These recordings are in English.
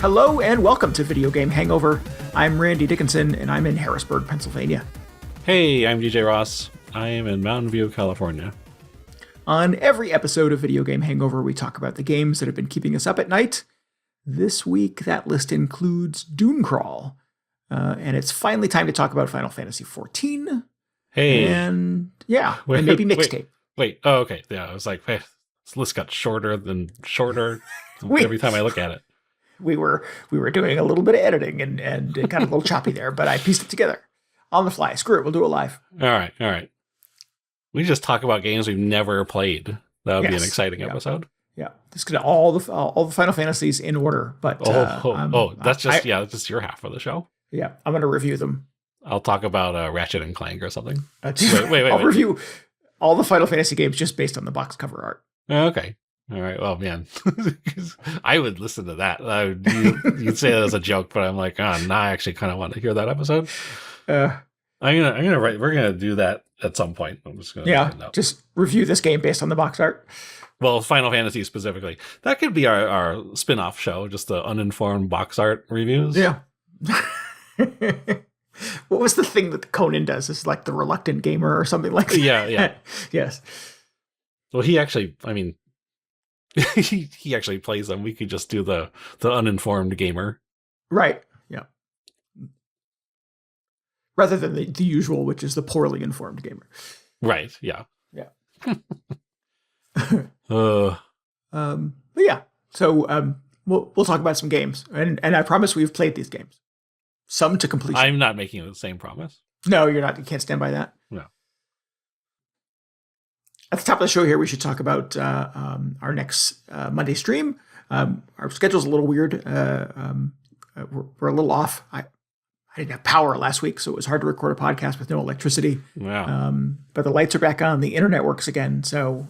Hello and welcome to Video Game Hangover. I'm Randy Dickinson and I'm in Harrisburg, Pennsylvania. Hey, I'm DJ Ross. I am in Mountain View, California. On every episode of Video Game Hangover, we talk about the games that have been keeping us up at night. This week, that list includes DuneCrawl. And it's finally time to talk about Final Fantasy XIV. Hey. And and maybe Mixtape. Wait. Oh, okay. Yeah, I was like, hey, this list got shorter every time I look at it. We were doing a little bit of editing and it got a little choppy there, but I pieced it together on the fly. Screw it, we'll do it live. All right. We just talk about games we've never played. That would be an exciting episode. Yeah, just gonna all the Final Fantasies in order. But that's just your half of the show. Yeah, I'm gonna review them. I'll talk about Ratchet and Clank or something. Wait. I'll review all the Final Fantasy games just based on the box cover art. Okay. All right. Well, man, I would listen to that. You'd say that as a joke, but I'm like, now I actually kind of want to hear that episode. We're gonna do that at some point. I'm just gonna just review this game based on the box art. Well, Final Fantasy specifically. That could be our spin-off show, just the uninformed box art reviews. Yeah. What was the thing that Conan does? It's like the reluctant gamer or something like that. Yeah. Yes. Well, he actually plays them. We could just do the uninformed gamer. Right. Yeah. Rather than the usual, which is the poorly informed gamer. Right. Yeah. Yeah. But yeah. So we'll talk about some games, and I promise we've played these games, some to completion. I'm not making the same promise. No, you're not. You can't stand by that. No. At the top of the show here, we should talk about our next Monday stream. Our schedule's a little weird. We're a little off. I didn't have power last week, so it was hard to record a podcast with no electricity. Wow. But the lights are back on. The internet works again. So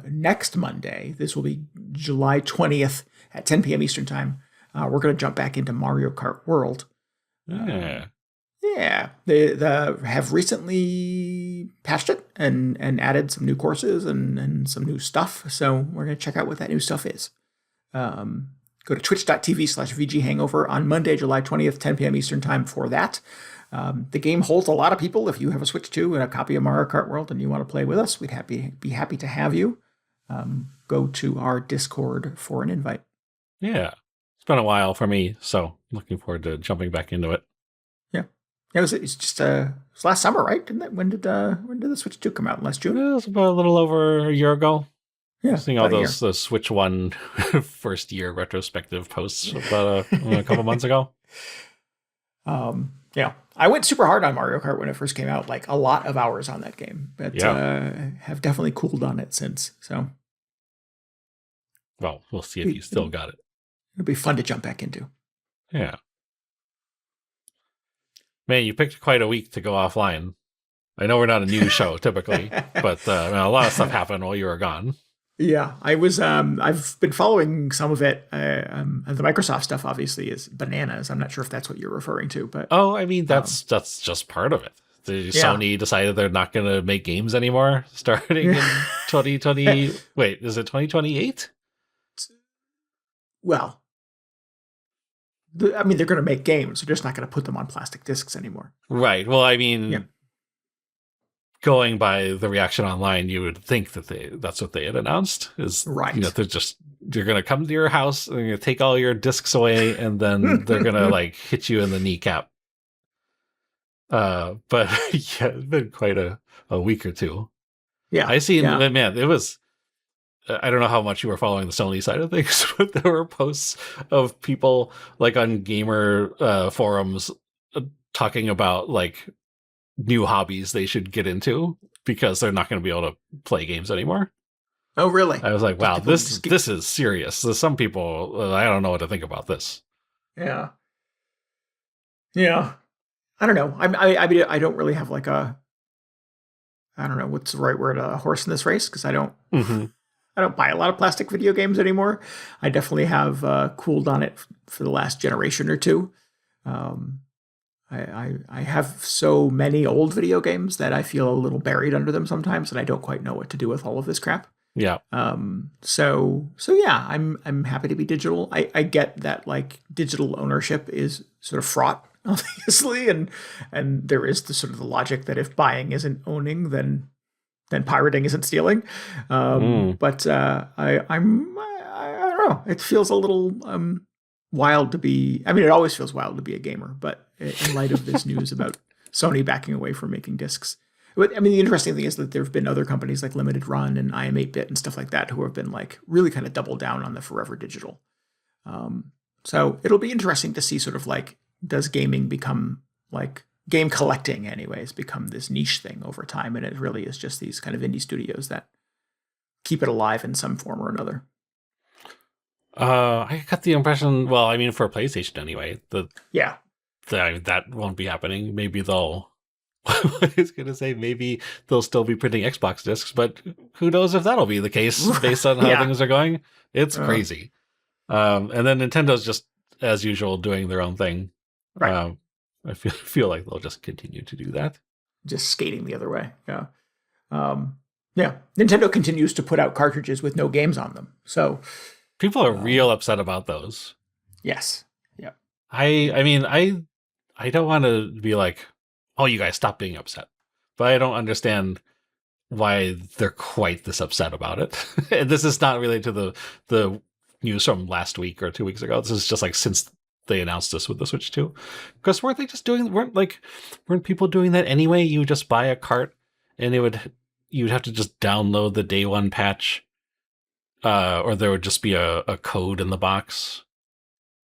next Monday, this will be July 20th at 10 p.m. Eastern Time. We're going to jump back into Mario Kart World. Yeah. They have recently patched it and added some new courses and some new stuff. So we're going to check out what that new stuff is. Go to twitch.tv/VGHangover on Monday, July 20th, 10 p.m. Eastern Time for that. The game holds a lot of people. If you have a Switch 2 and a copy of Mario Kart World and you want to play with us, we'd be happy to have you. Go to our Discord for an invite. Yeah. It's been a while for me, so looking forward to jumping back into it. Yeah. It's just it's last summer, right? Didn't it? When did the Switch 2 come out? Last June? It was about a little over a year ago. Yeah, seeing all those Switch 1 first year retrospective posts about a couple months ago. I went super hard on Mario Kart when it first came out, like a lot of hours on that game, but have definitely cooled on it since. So, well, we'll see if you still got it. It'll be fun to jump back into. Yeah, man, you picked quite a week to go offline. I know we're not a news show typically, but a lot of stuff happened while you were gone. Yeah, I was. I've been following some of it. The Microsoft stuff obviously is bananas. I'm not sure if that's what you're referring to, but I mean that's just part of it. Sony decided they're not going to make games anymore starting in 2020. Wait, is it 2028? Well, they're going to make games. They're just not going to put them on plastic discs anymore. Right. Well, I mean. Going by the reaction online, you would think that that's what they had announced is right. They're going to come to your house and they're going to take all your discs away and then they're going to like hit you in the kneecap. But yeah, it's been quite a week or two. Yeah. Man, it was, I don't know how much you were following the Sony side of things, but there were posts of people like on gamer forums talking about like new hobbies they should get into because they're not going to be able to play games anymore. Oh, really? I was like, wow, this is serious. There's some people, I don't know what to think about this. Yeah. I don't know. I don't really have like I don't know what's the right word, a horse in this race, because I don't buy a lot of plastic video games anymore. I definitely have cooled on it for the last generation or two. I have so many old video games that I feel a little buried under them sometimes, and I don't quite know what to do with all of this crap. Yeah. So yeah, I'm happy to be digital. I get that like digital ownership is sort of fraught, obviously, and there is the sort of the logic that if buying isn't owning, then pirating isn't stealing. But I don't know. It feels a little wild to be. I mean, it always feels wild to be a gamer, but in light of this news about Sony backing away from making discs. But I mean, the interesting thing is that there have been other companies like Limited Run and IM8-Bit and stuff like that who have been like really kind of double down on the forever digital. So it'll be interesting to see sort of like, does gaming become like game collecting anyways, become this niche thing over time? And it really is just these kind of indie studios that keep it alive in some form or another. I got the impression, well, I mean, for PlayStation anyway, that won't be happening. Maybe they'll, I was going to say, maybe they'll still be printing Xbox discs, but who knows if that'll be the case based on how things are going. It's crazy. And then Nintendo's just, as usual, doing their own thing. Right. I feel like they'll just continue to do that. Just skating the other way. Yeah. Yeah. Nintendo continues to put out cartridges with no games on them. So people are real upset about those. Yes. Yeah. I mean, I don't want to be like, oh, you guys stop being upset. But I don't understand why they're quite this upset about it. And this is not related to the news from last week or 2 weeks ago. This is just like since they announced this with the Switch 2. Because weren't people doing that anyway? You just buy a cart and you'd have to just download the day one patch. Or there would just be a code in the box.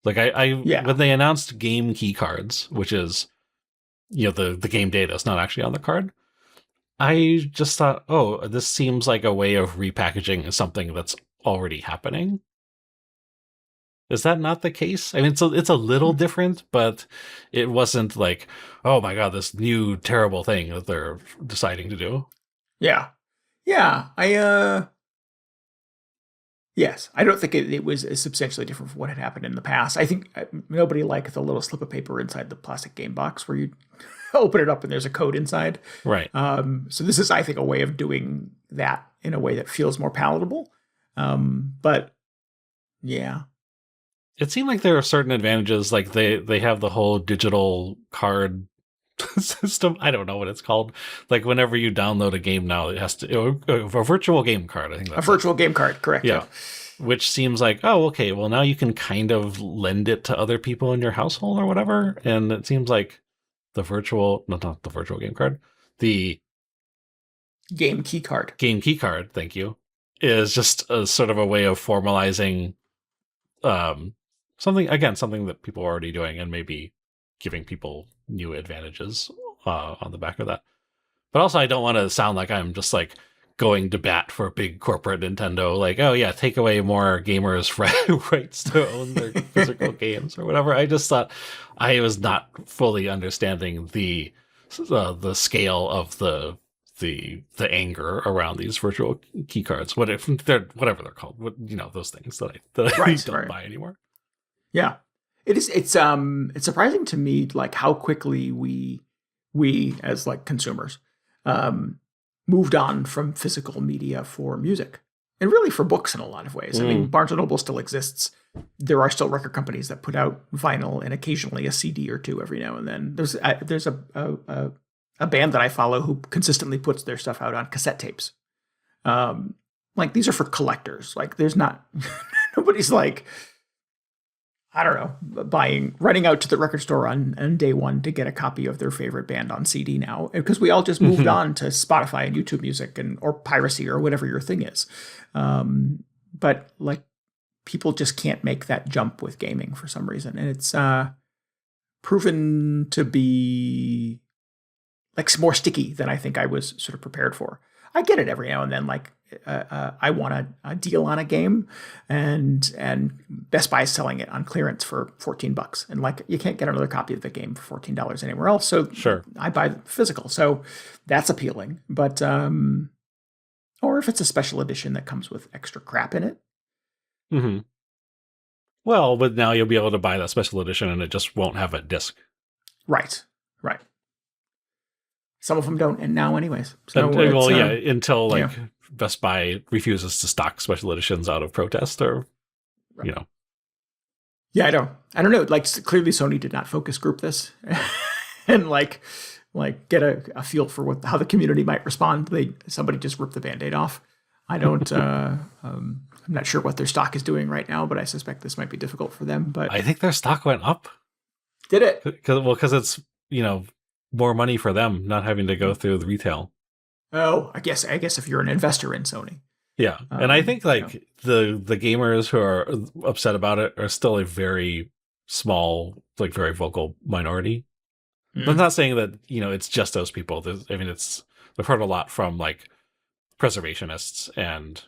Like when they announced game key cards, which is, the game data is not actually on the card, I just thought, oh, this seems like a way of repackaging something that's already happening. Is that not the case? I mean, it's a little different, but it wasn't like, oh my god, this new terrible thing that they're deciding to do. Yeah. Yeah. Yes, I don't think it was substantially different from what had happened in the past. I think nobody liked the little slip of paper inside the plastic game box where you open it up and there's a code inside. Right. So this is, I think, a way of doing that in a way that feels more palatable. But yeah. It seemed like there are certain advantages, like they have the whole digital card system. I don't know what it's called. Like whenever you download a game now, it has to a virtual game card. I think that's a virtual game card, correct? Yeah. Which seems like, oh, okay. Well, now you can kind of lend it to other people in your household or whatever. And it seems like not the virtual game card, the game key card. Game key card. Thank you. Is just a sort of a way of formalizing something that people are already doing and maybe giving people new advantages on the back of that. But also, I don't want to sound like I'm just like going to bat for big corporate Nintendo, like, oh yeah, take away more gamers' rights to own their physical games or whatever. I just thought I was not fully understanding the scale of the anger around these virtual key cards, whatever they're called, those things that I don't buy anymore. Yeah. It's surprising to me like how quickly we as like consumers moved on from physical media for music and really for books in a lot of ways. I mean, Barnes & Noble still exists. There are still record companies that put out vinyl and occasionally a CD or two every now and then. There's a band that I follow who consistently puts their stuff out on cassette tapes. Like these are for collectors. Like there's not nobody's like, I don't know, running out to the record store on day one to get a copy of their favorite band on CD now, because we all just moved on to Spotify and YouTube Music or piracy or whatever your thing is. But like people just can't make that jump with gaming for some reason. And it's proven to be like more sticky than I think I was sort of prepared for. I get it every now and then, like I want a deal on a game, and Best Buy is selling it on clearance for $14, and like you can't get another copy of the game for $14 anywhere else. So sure, I buy the physical, so that's appealing. But or if it's a special edition that comes with extra crap in it. Mm-hmm. Well, but now you'll be able to buy that special edition, and it just won't have a disc. Right. Some of them don't, and now anyways. So until like Best Buy refuses to stock special editions out of protest, or Right. you know. Yeah, I don't know. Like clearly Sony did not focus group this and like get a feel for how the community might respond. Somebody just ripped the Band-Aid off. I don't I'm not sure what their stock is doing right now, but I suspect this might be difficult for them. But I think their stock went up. Did it? Because it's, more money for them not having to go through the retail. Oh, I guess if you're an investor in Sony. Yeah. And I think the gamers who are upset about it are still a very small, very vocal minority. I'm not saying that, it's just those people. I've heard a lot from preservationists and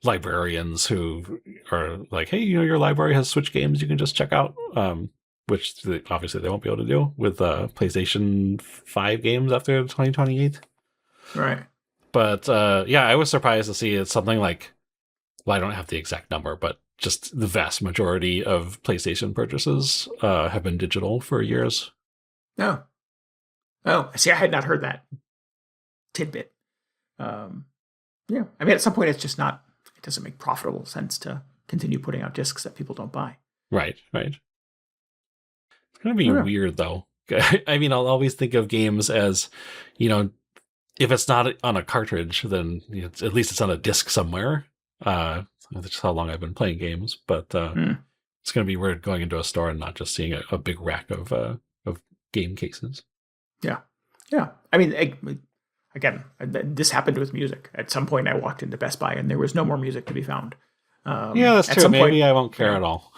librarians who are like, hey, your library has Switch games you can just check out, which obviously they won't be able to do with PlayStation 5 games after 2028. Right. But I was surprised to see it's something like, well, I don't have the exact number, but just the vast majority of PlayStation purchases have been digital for years. Oh, see, I had not heard that tidbit. Yeah, I mean, at some point, it doesn't make profitable sense to continue putting out discs that people don't buy. Right. It's going to be weird, though. I mean, I'll always think of games as, if it's not on a cartridge, then at least it's on a disc somewhere. That's just how long I've been playing games. But it's going to be weird going into a store and not just seeing a big rack of game cases. Yeah. I mean, again, this happened with music. At some point, I walked into Best Buy and there was no more music to be found. That's true. Maybe I won't care at all.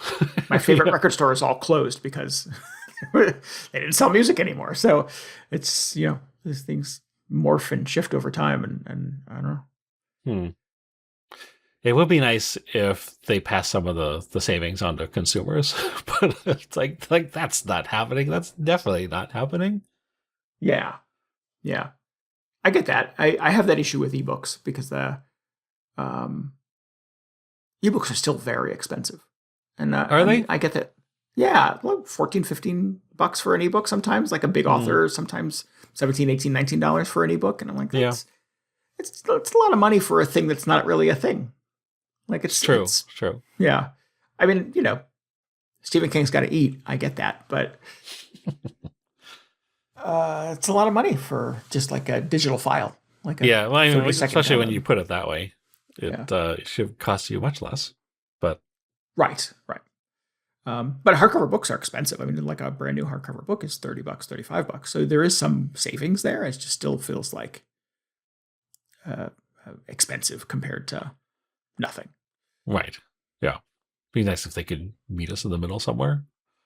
My favorite record store is all closed because they didn't sell music anymore. So it's, these things morph and shift over time, and I don't know. It would be nice if they pass some of the savings on to consumers, but it's like that's not happening. That's definitely not happening. Yeah. I get that. I have that issue with ebooks because the ebooks are still very expensive. And are they? I get that. Yeah, like $14, $15 for an ebook sometimes, like a big author, sometimes $17, $18, $19 for an ebook. And I'm like, it's a lot of money for a thing that's not really a thing. Like it's true. It's true. Yeah. I mean, Stephen King's got to eat. I get that, but it's a lot of money for just like a digital file. Especially when you put it that way, it should cost you much less. But right. But hardcover books are expensive. I mean, like a brand new hardcover book is $30, $35. So there is some savings there. It just still feels like expensive compared to nothing. Right. Yeah. Be nice if they could meet us in the middle somewhere.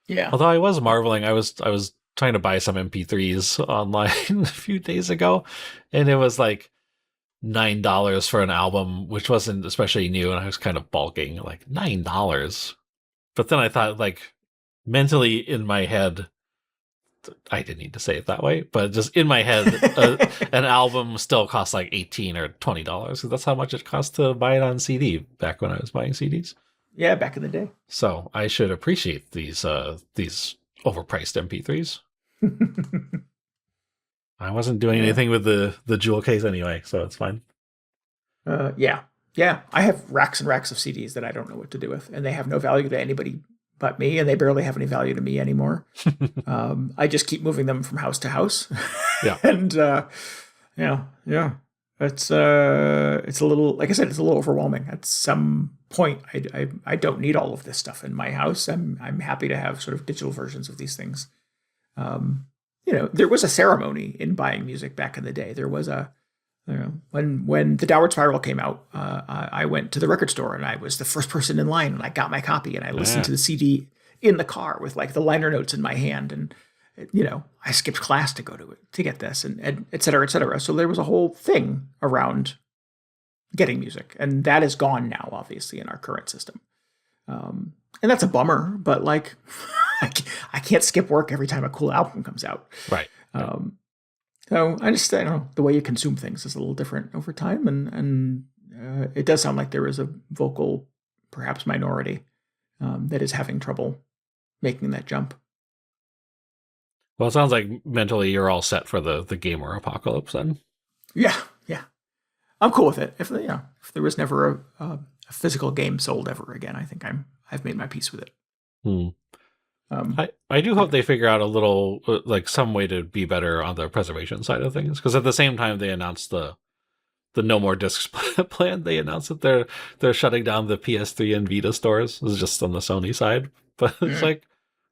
Yeah. Although I was marveling, I was trying to buy some MP3s online a few days ago, and it was like $9 for an album, which wasn't especially new, and I was kind of balking, like $9. But then I thought, mentally in my head, I didn't need to say it that way, but just in my head, an album still costs like $18 or $20. That's how much it cost to buy it on CD back when I was buying CDs. Yeah, back in the day. So I should appreciate these overpriced MP3s. I wasn't doing anything with the jewel case anyway, so it's fine. Yeah. I have racks and racks of CDs that I don't know what to do with, and they have no value to anybody but me, and they barely have any value to me anymore. I just keep moving them from house to house. Yeah. And it's a little, like I said, it's a little overwhelming. At some point, I don't need all of this stuff in my house. I'm happy to have sort of digital versions of these things. There was a ceremony in buying music back in the day. There was when the Downward Spiral came out, I went to the record store and I was the first person in line, and I got my copy and I listened to the CD in the car with like the liner notes in my hand, and I skipped class to go to it to get this, and et cetera, et cetera. So there was a whole thing around getting music, and that is gone now, obviously, in our current system. And that's a bummer, but like I can't skip work every time a cool album comes out. Right. So I don't know, the way you consume things is a little different over time, and it does sound like there is a vocal, perhaps minority, that is having trouble making that jump. Well, it sounds like mentally you're all set for the gamer apocalypse then. Yeah. I'm cool with it. If if there was never a physical game sold ever again, I think I've made my peace with it. I do hope they figure out a little like some way to be better on the preservation side of things, because at the same time they announced the no more discs plan, they announced that they're shutting down the PS3 and Vita stores. This is just on the Sony side, but it's like,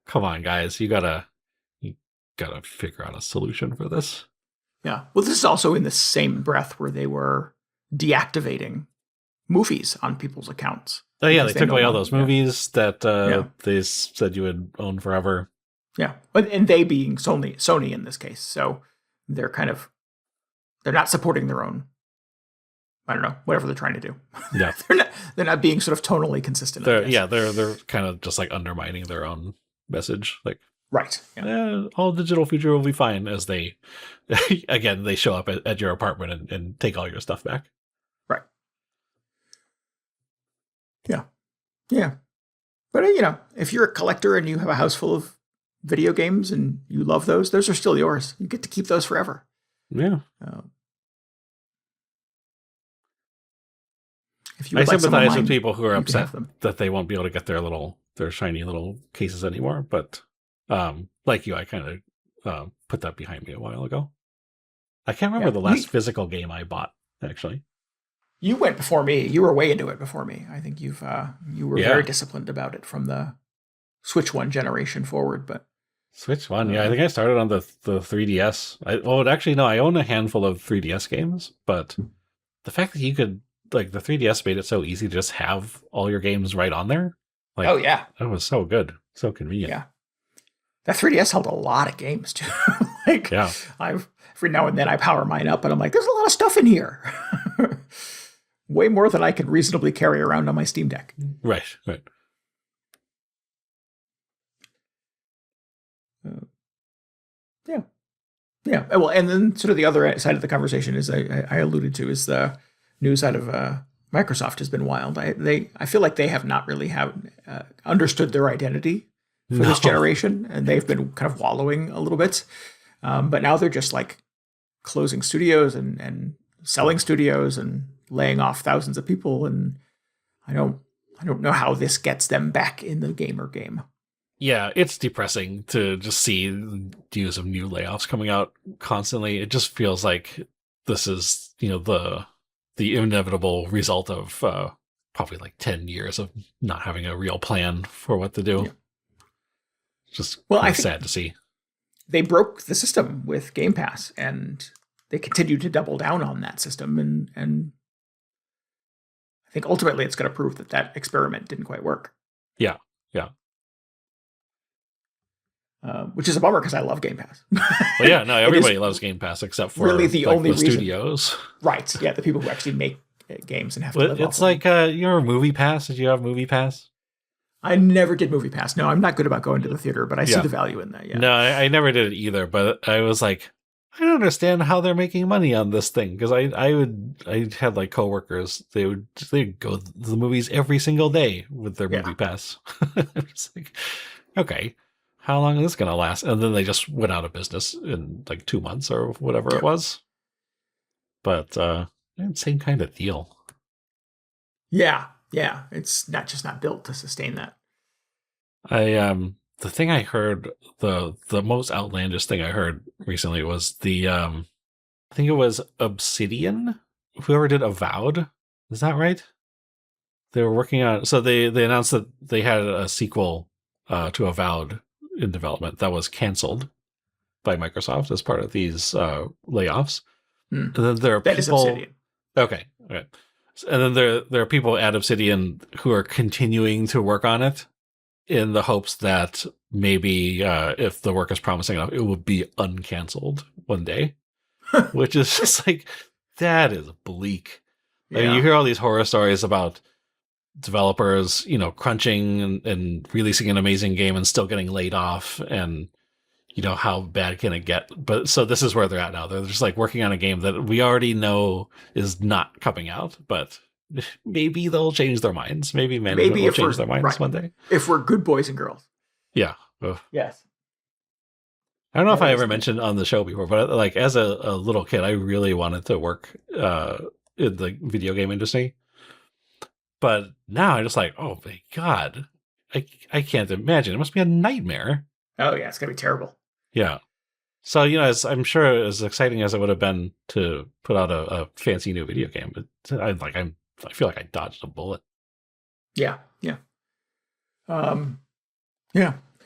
come on, guys, you gotta figure out a solution for this. Yeah. Well, this is also in the same breath where they were deactivating movies on people's accounts. Oh yeah, they took away all those movies that they said you would own forever. Yeah, and they being Sony in this case, so they're not supporting their own. I don't know, whatever they're trying to do. Yeah, they're not being sort of tonally consistent. They're kind of just like undermining their own message, like. Right. Yeah. All digital future will be fine, as they, again, they show up at your apartment and take all your stuff back. Right. Yeah. Yeah. But, if you're a collector and you have a house full of video games and you love those are still yours. You get to keep those forever. Yeah. If you I sympathize with people who are upset that they won't be able to get their shiny little cases anymore, but... like you, I kind of put that behind me a while ago. I can't remember the last physical game I bought, actually. You went before me. You were way into it before me. I think you were very disciplined about it from the Switch 1 generation forward. But Switch 1, I think I started on the 3DS. I own a handful of 3DS games, but the fact that you could, like, the 3DS made it so easy to just have all your games right on there. Like, oh, yeah. That was so good. So convenient. Yeah. That 3DS held a lot of games too. Every now and then I power mine up and I'm like, there's a lot of stuff in here. Way more than I can reasonably carry around on my Steam Deck. Right. Yeah. Well, and then sort of the other side of the conversation is I alluded to is the news out of Microsoft has been wild. I feel like they have not really understood their identity for this generation, and they've been kind of wallowing a little bit. But now they're just like closing studios and selling studios and laying off thousands of people. And I don't know how this gets them back in the gamer game. Yeah, it's depressing to just see news of new layoffs coming out constantly. It just feels like this is, the inevitable result of probably like 10 years of not having a real plan for what to do. Yeah. Just sad to see. They broke the system with Game Pass, and they continue to double down on that system. And I think ultimately it's going to prove that experiment didn't quite work. Yeah. Which is a bummer because I love Game Pass. Well, yeah, no, everybody loves Game Pass except for really the only reason. Studios. Right. Yeah, the people who actually make games and have to live it's like your Movie Pass. Did you have Movie Pass? I never did Movie Pass. No, I'm not good about going to the theater, but I see the value in that. Yeah. No, I never did it either. But I was like, I don't understand how they're making money on this thing, because I had like coworkers. They'd go to the movies every single day with their Movie Pass. It's like, okay, how long is this gonna last? And then they just went out of business in like 2 months or whatever it was. But same kind of deal. Yeah. Yeah, it's not built to sustain that. The thing I heard, the most outlandish thing I heard recently was I think it was Obsidian, whoever did Avowed. Is that right? They were working on, so they announced that they had a sequel to Avowed in development that was canceled by Microsoft as part of these layoffs. And then there are that people. Is Obsidian. Okay. And then there are people at Obsidian who are continuing to work on it in the hopes that maybe if the work is promising enough, it will be uncanceled one day, which is just like, that is bleak. Yeah. I mean, you hear all these horror stories about developers, crunching and releasing an amazing game and still getting laid off, and how bad can it get? But so this is where they're at now. They're just like working on a game that we already know is not coming out, but maybe they'll change their minds. Maybe management will change their minds one day. If we're good boys and girls. Yeah. Ugh. Yes. I don't know if I ever mentioned on the show before, but like as a little kid, I really wanted to work in the video game industry. But now I'm just like, oh my God, I can't imagine. It must be a nightmare. Oh yeah, it's gonna be terrible. Yeah. So, I'm sure as exciting as it would have been to put out a fancy new video game, I feel like I dodged a bullet. Yeah. Yeah. I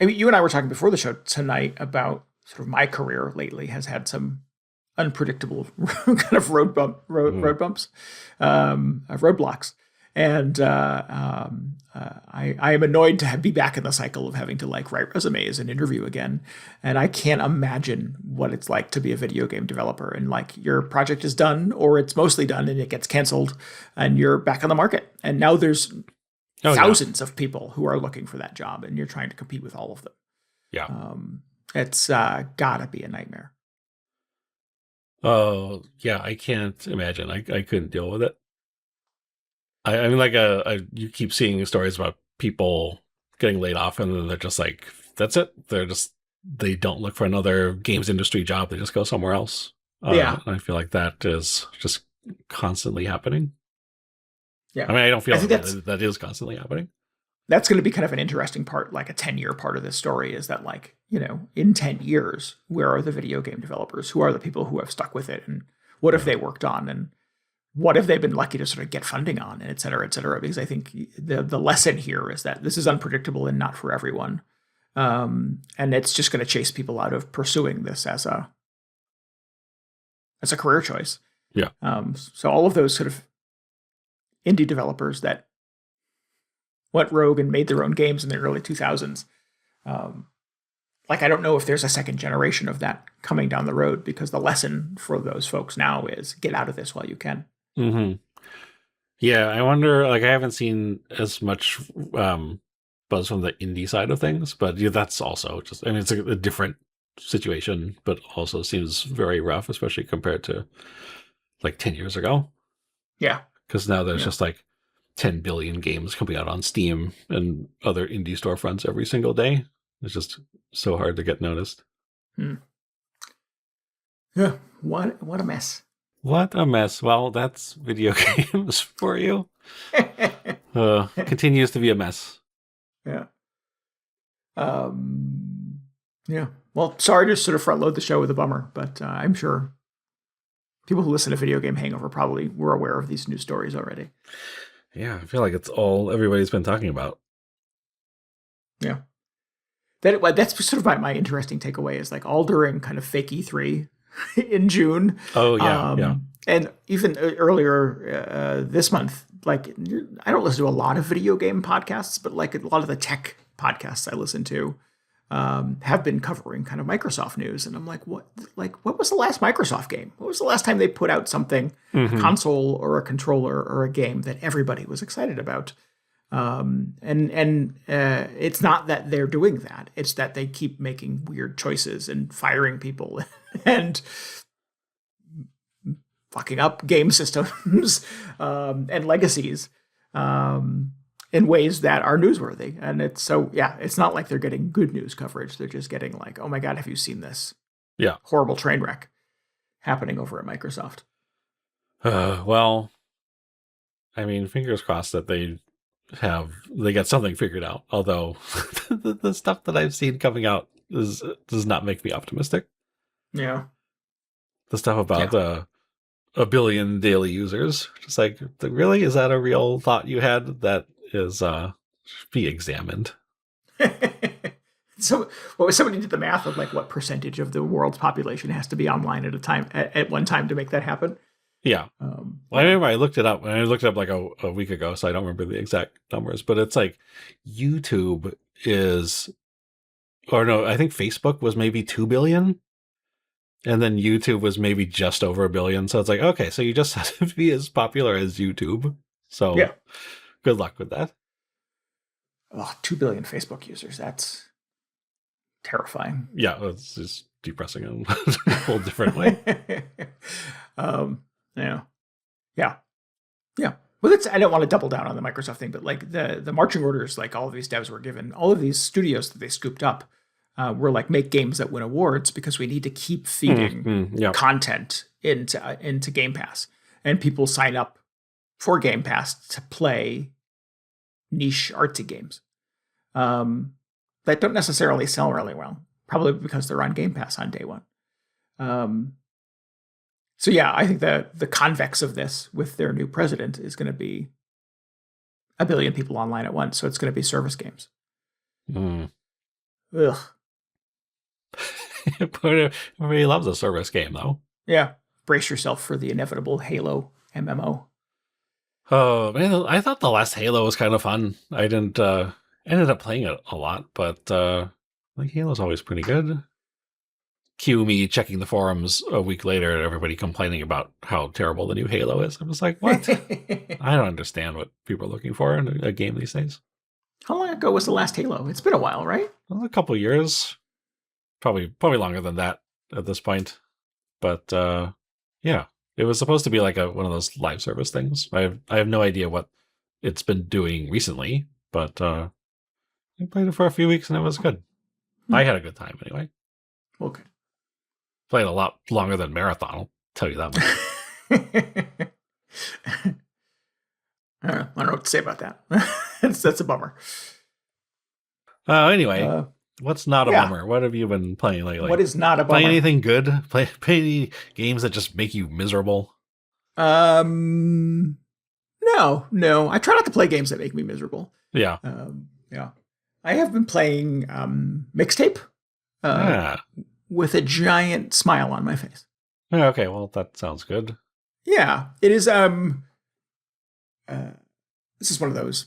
mean, you and I were talking before the show tonight about sort of my career lately has had some unpredictable kind of roadblocks. And I am annoyed to be back in the cycle of having to like write resumes and interview again. And I can't imagine what it's like to be a video game developer and like your project is done or it's mostly done and it gets canceled and you're back on the market. And now there's thousands of people who are looking for that job and you're trying to compete with all of them. Yeah. It's gotta be a nightmare. Oh, yeah. I can't imagine. I couldn't deal with it. I mean, like, you keep seeing stories about people getting laid off and then they're just like, that's it. They don't look for another games industry job. They just go somewhere else. And I feel like that is just constantly happening. Yeah. I mean, I don't feel like that is constantly happening. That's going to be kind of an interesting part, like a 10-year part of this story is that like, in 10 years, where are the video game developers? Who are the people who have stuck with it? And what have they worked on? And what have they been lucky to sort of get funding on, and et cetera, because I think the lesson here is that this is unpredictable and not for everyone. And it's just going to chase people out of pursuing this as a career choice. Yeah. So all of those sort of indie developers that went rogue and made their own games in the early 2000s, I don't know if there's a second generation of that coming down the road, because the lesson for those folks now is get out of this while you can. Mm-hmm. Yeah, I wonder, I haven't seen as much buzz from the indie side of things, but that's also just, it's a different situation, but also seems very rough, especially compared to 10 years ago. Yeah. Because now there's just 10 billion games coming out on Steam and other indie storefronts every single day. It's just so hard to get noticed. Yeah, what a mess. What a mess. Well, that's video games for you. Continues to be a mess. Yeah. Yeah. Well, sorry to sort of front load the show with a bummer, but I'm sure people who listen to Video Game Hangover probably were aware of these news stories already. Yeah, I feel like it's all everybody's been talking about. Yeah. That's sort of my interesting takeaway is all during kind of fake E3 in June. Oh, yeah, yeah. And even earlier this month, I don't listen to a lot of video game podcasts, but a lot of the tech podcasts I listen to have been covering kind of Microsoft news. And I'm like, what was the last Microsoft game? What was the last time they put out something, a console or a controller or a game that everybody was excited about? And it's not that they're doing that. It's that they keep making weird choices and firing people and fucking up game systems and legacies in ways that are newsworthy. And it's not like they're getting good news coverage. They're just getting oh my God, have you seen this? Yeah. Horrible train wreck happening over at Microsoft. Well, I mean, fingers crossed that they got something figured out. Although the stuff that I've seen coming out does not make me optimistic. Yeah. The stuff about a billion daily users, just really, is that a real thought you had? That is should be examined. So, somebody did the math of what percentage of the world's population has to be online at one time to make that happen. Yeah. Well, I remember I looked it up, and I looked it up a week ago, so I don't remember the exact numbers, but it's YouTube is, or no, I think Facebook was maybe 2 billion, and then YouTube was maybe just over 1 billion. So it's okay, so you just have to be as popular as YouTube. So yeah, good luck with that. Oh, 2 billion Facebook users. That's terrifying. Yeah, it's just depressing in a whole different way. Yeah. Well, I don't want to double down on the Microsoft thing, but the marching orders, all of these devs were given, all of these studios that they scooped up were make games that win awards because we need to keep feeding content into Game Pass. and people sign up for Game Pass to play niche artsy games that don't necessarily sell really well, probably because they're on Game Pass on day one. So yeah, I think the convex of this with their new president is going to be a billion people online at once. So it's going to be service games. Ugh. Everybody loves a service game, though. Yeah. Brace yourself for the inevitable Halo MMO. Oh, man, I thought the last Halo was kind of fun. I didn't, ended up playing it a lot, but, like, Halo's always pretty good. Cue me checking the forums a week later and everybody complaining about how terrible the new Halo is. I was like, what? I don't understand what people are looking for in a game these days. How long ago was the last Halo? It's been a while, right? A couple years. Probably longer than that at this point. But, yeah. It was supposed to be like one of those live service things. I have no idea what it's been doing recently, but I played it for a few weeks and it was good. I had a good time anyway. Okay. Played a lot longer than Marathon, I'll tell you that much. I don't know what to say about that. That's a bummer. Anyway, what's not a bummer? What have you been playing lately? What is not a bummer? Play anything good? Play any games that just make you miserable? No. I try not to play games that make me miserable. Yeah. Yeah. I have been playing Mixtape with a giant smile on my face. Okay, well, that sounds good. Yeah. It is this is one of those,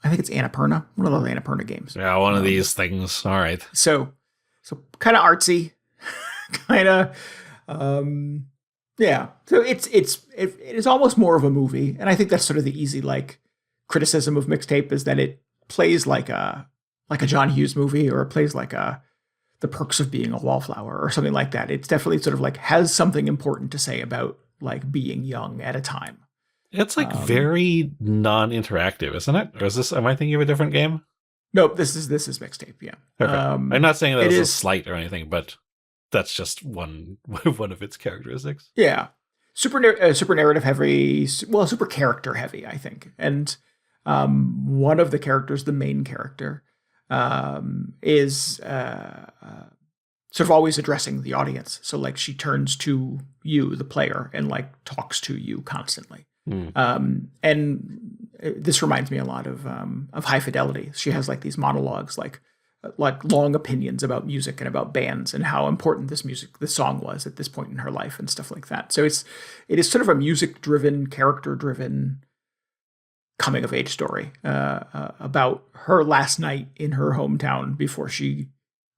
I think it's Annapurna, one of those Annapurna games. Yeah, one of these things. All right. So kind of artsy, kind of, yeah. So it is almost more of a movie, and I think that's sort of the easy like criticism of Mixtape is that it plays like a John Hughes movie, or it plays like The Perks of Being a Wallflower or something like that. It's definitely sort of like has something important to say about like being young at a time. It's like very non-interactive, isn't it? Or am I thinking of a different game? Nope, this is Mixtape, yeah. Okay. I'm not saying that it's a slight or anything, but that's just one of its characteristics. Yeah. Super narrative heavy, well, super character heavy, I think. And one of the characters, the main character, is sort of always addressing the audience. So like she turns to you, the player, and like talks to you constantly. And this reminds me a lot of High Fidelity. She has like these monologues, like long opinions about music and about bands and how important this song was at this point in her life and stuff like that. So it is sort of a music-driven, character-driven coming of age story about her last night in her hometown before she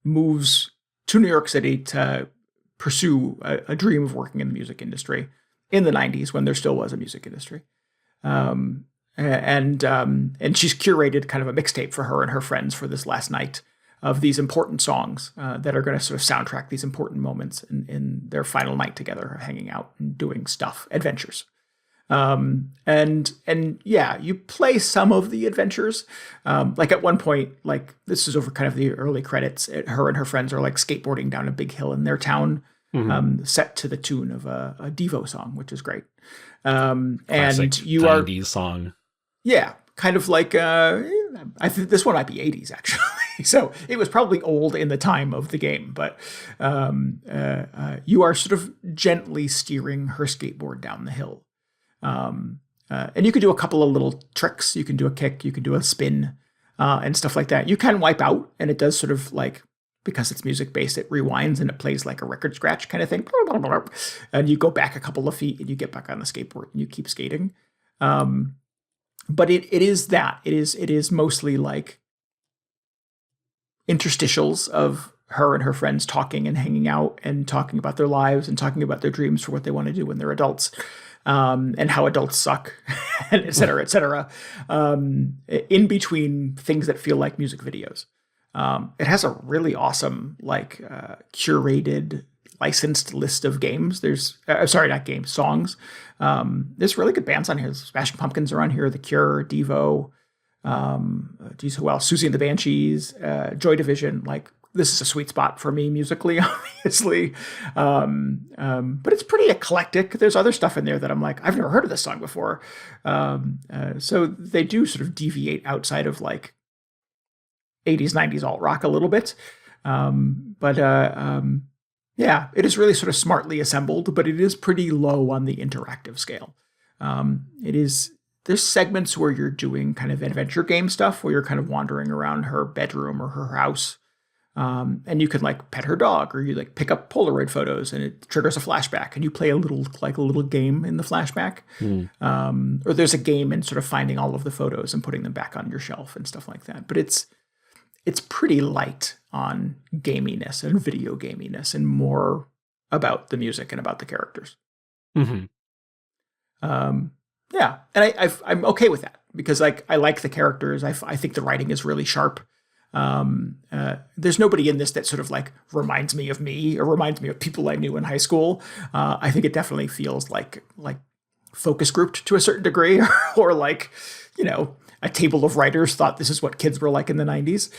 moves to New York City to pursue a dream of working in the music industry in the 90s when there still was a music industry. And she's curated kind of a mixtape for her and her friends for this last night of these important songs that are going to sort of soundtrack these important moments in their final night together, hanging out and doing stuff, adventures. And yeah, you play some of the adventures. Like at one point, like this is over kind of the early credits, her and her friends are like skateboarding down a big hill in their town, set to the tune of a Devo song, which is great. And you 90s song. Yeah, kind of like, I think this one might be 80s actually. So it was probably old in the time of the game, but you are sort of gently steering her skateboard down the hill. And you can do a couple of little tricks. You can do a kick, you can do a spin, and stuff like that. You can wipe out, and it does sort of like, because it's music based, it rewinds and it plays like a record scratch kind of thing. And you go back a couple of feet and you get back on the skateboard and you keep skating. But it is that. It is mostly like interstitials of her and her friends talking and hanging out and talking about their lives and talking about their dreams for what they want to do when they're adults. And how adults suck, and et cetera, in between things that feel like music videos. It has a really awesome, like, curated, licensed list of games. There's, not games, songs. There's really good bands on here. Smashing Pumpkins are on here, The Cure, Devo, who else? Susie and the Banshees, Joy Division, like this is a sweet spot for me musically, obviously. But it's pretty eclectic. There's other stuff in there that I'm like, I've never heard of this song before. So they do sort of deviate outside of like 80s, 90s alt rock a little bit. Yeah, it is really sort of smartly assembled, but it is pretty low on the interactive scale. There's segments where you're doing kind of adventure game stuff, where you're kind of wandering around her bedroom or her house. And you can like pet her dog, or you like pick up Polaroid photos and it triggers a flashback and you play a little game in the flashback. Or there's a game in sort of finding all of the photos and putting them back on your shelf and stuff like that. But it's pretty light on gaminess and video gaminess and more about the music and about the characters. Mm-hmm. Yeah. And I'm okay with that because like, I like the characters. I think the writing is really sharp. There's nobody in this that sort of like reminds me of me or reminds me of people I knew in high school. I think it definitely feels like focus grouped to a certain degree or like, you know, a table of writers thought this is what kids were like in the 90s.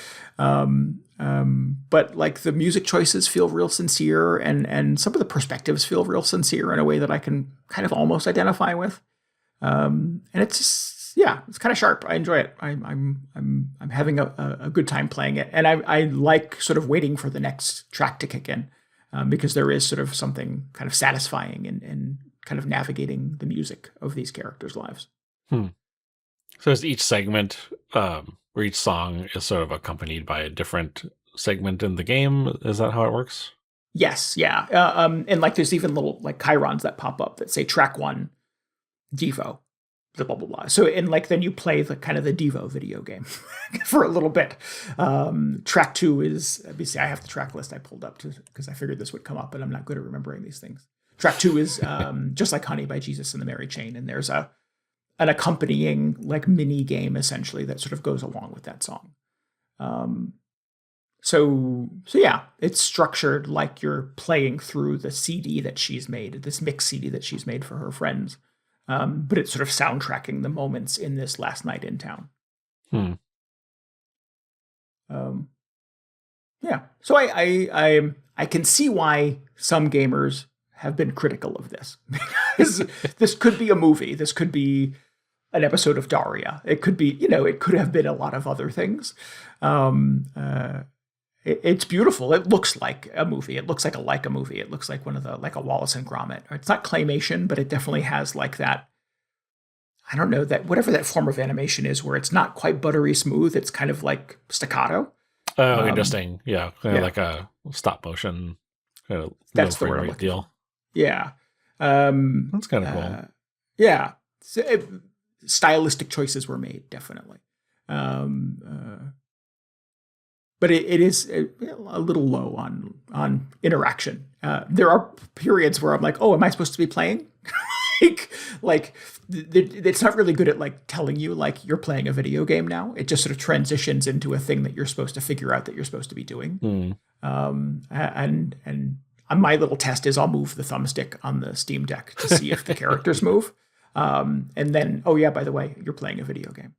But like the music choices feel real sincere and some of the perspectives feel real sincere in a way that I can kind of almost identify with. And it's just, yeah, it's kind of sharp. I enjoy it. I'm having a good time playing it. And I like sort of waiting for the next track to kick in, because there is sort of something kind of satisfying in kind of navigating the music of these characters' lives. So is each segment, or each song is sort of accompanied by a different segment in the game? Is that how it works? Yes, yeah. And like there's even little like chyrons that pop up that say track 1, Devo, blah, blah, blah, blah. So, and like then you play the kind of the Devo video game for a little bit. Track 2 is, obviously I have the track list I pulled up because I figured this would come up, and I'm not good at remembering these things. Track 2 is Just Like Honey by Jesus and the Mary Chain. And there's an accompanying like mini game essentially that sort of goes along with that song. So yeah, it's structured like you're playing through the CD that she's made, this mix CD that she's made for her friends. But it's sort of soundtracking the moments in this last night in town. Yeah. So I can see why some gamers have been critical of this. This could be a movie. This could be an episode of Daria. It could be, you know, it could have been a lot of other things. It's beautiful. It looks like a movie. It looks like a movie. It looks like one of the, like a Wallace and Gromit. It's not claymation, but it definitely has like that, I don't know, that whatever that form of animation is where it's not quite buttery smooth. It's kind of like staccato. Oh, interesting. Yeah. Kind of like a stop motion kind of that's the word deal. Yeah. That's kind of cool. Yeah. So stylistic choices were made, definitely. But it is a little low on interaction. There are periods where I'm like, oh, am I supposed to be playing? like it's not really good at like telling you like you're playing a video game now. It just sort of transitions into a thing that you're supposed to figure out that you're supposed to be doing. And my little test is I'll move the thumbstick on the Steam Deck to see if the characters move. And then, oh yeah, by the way, you're playing a video game.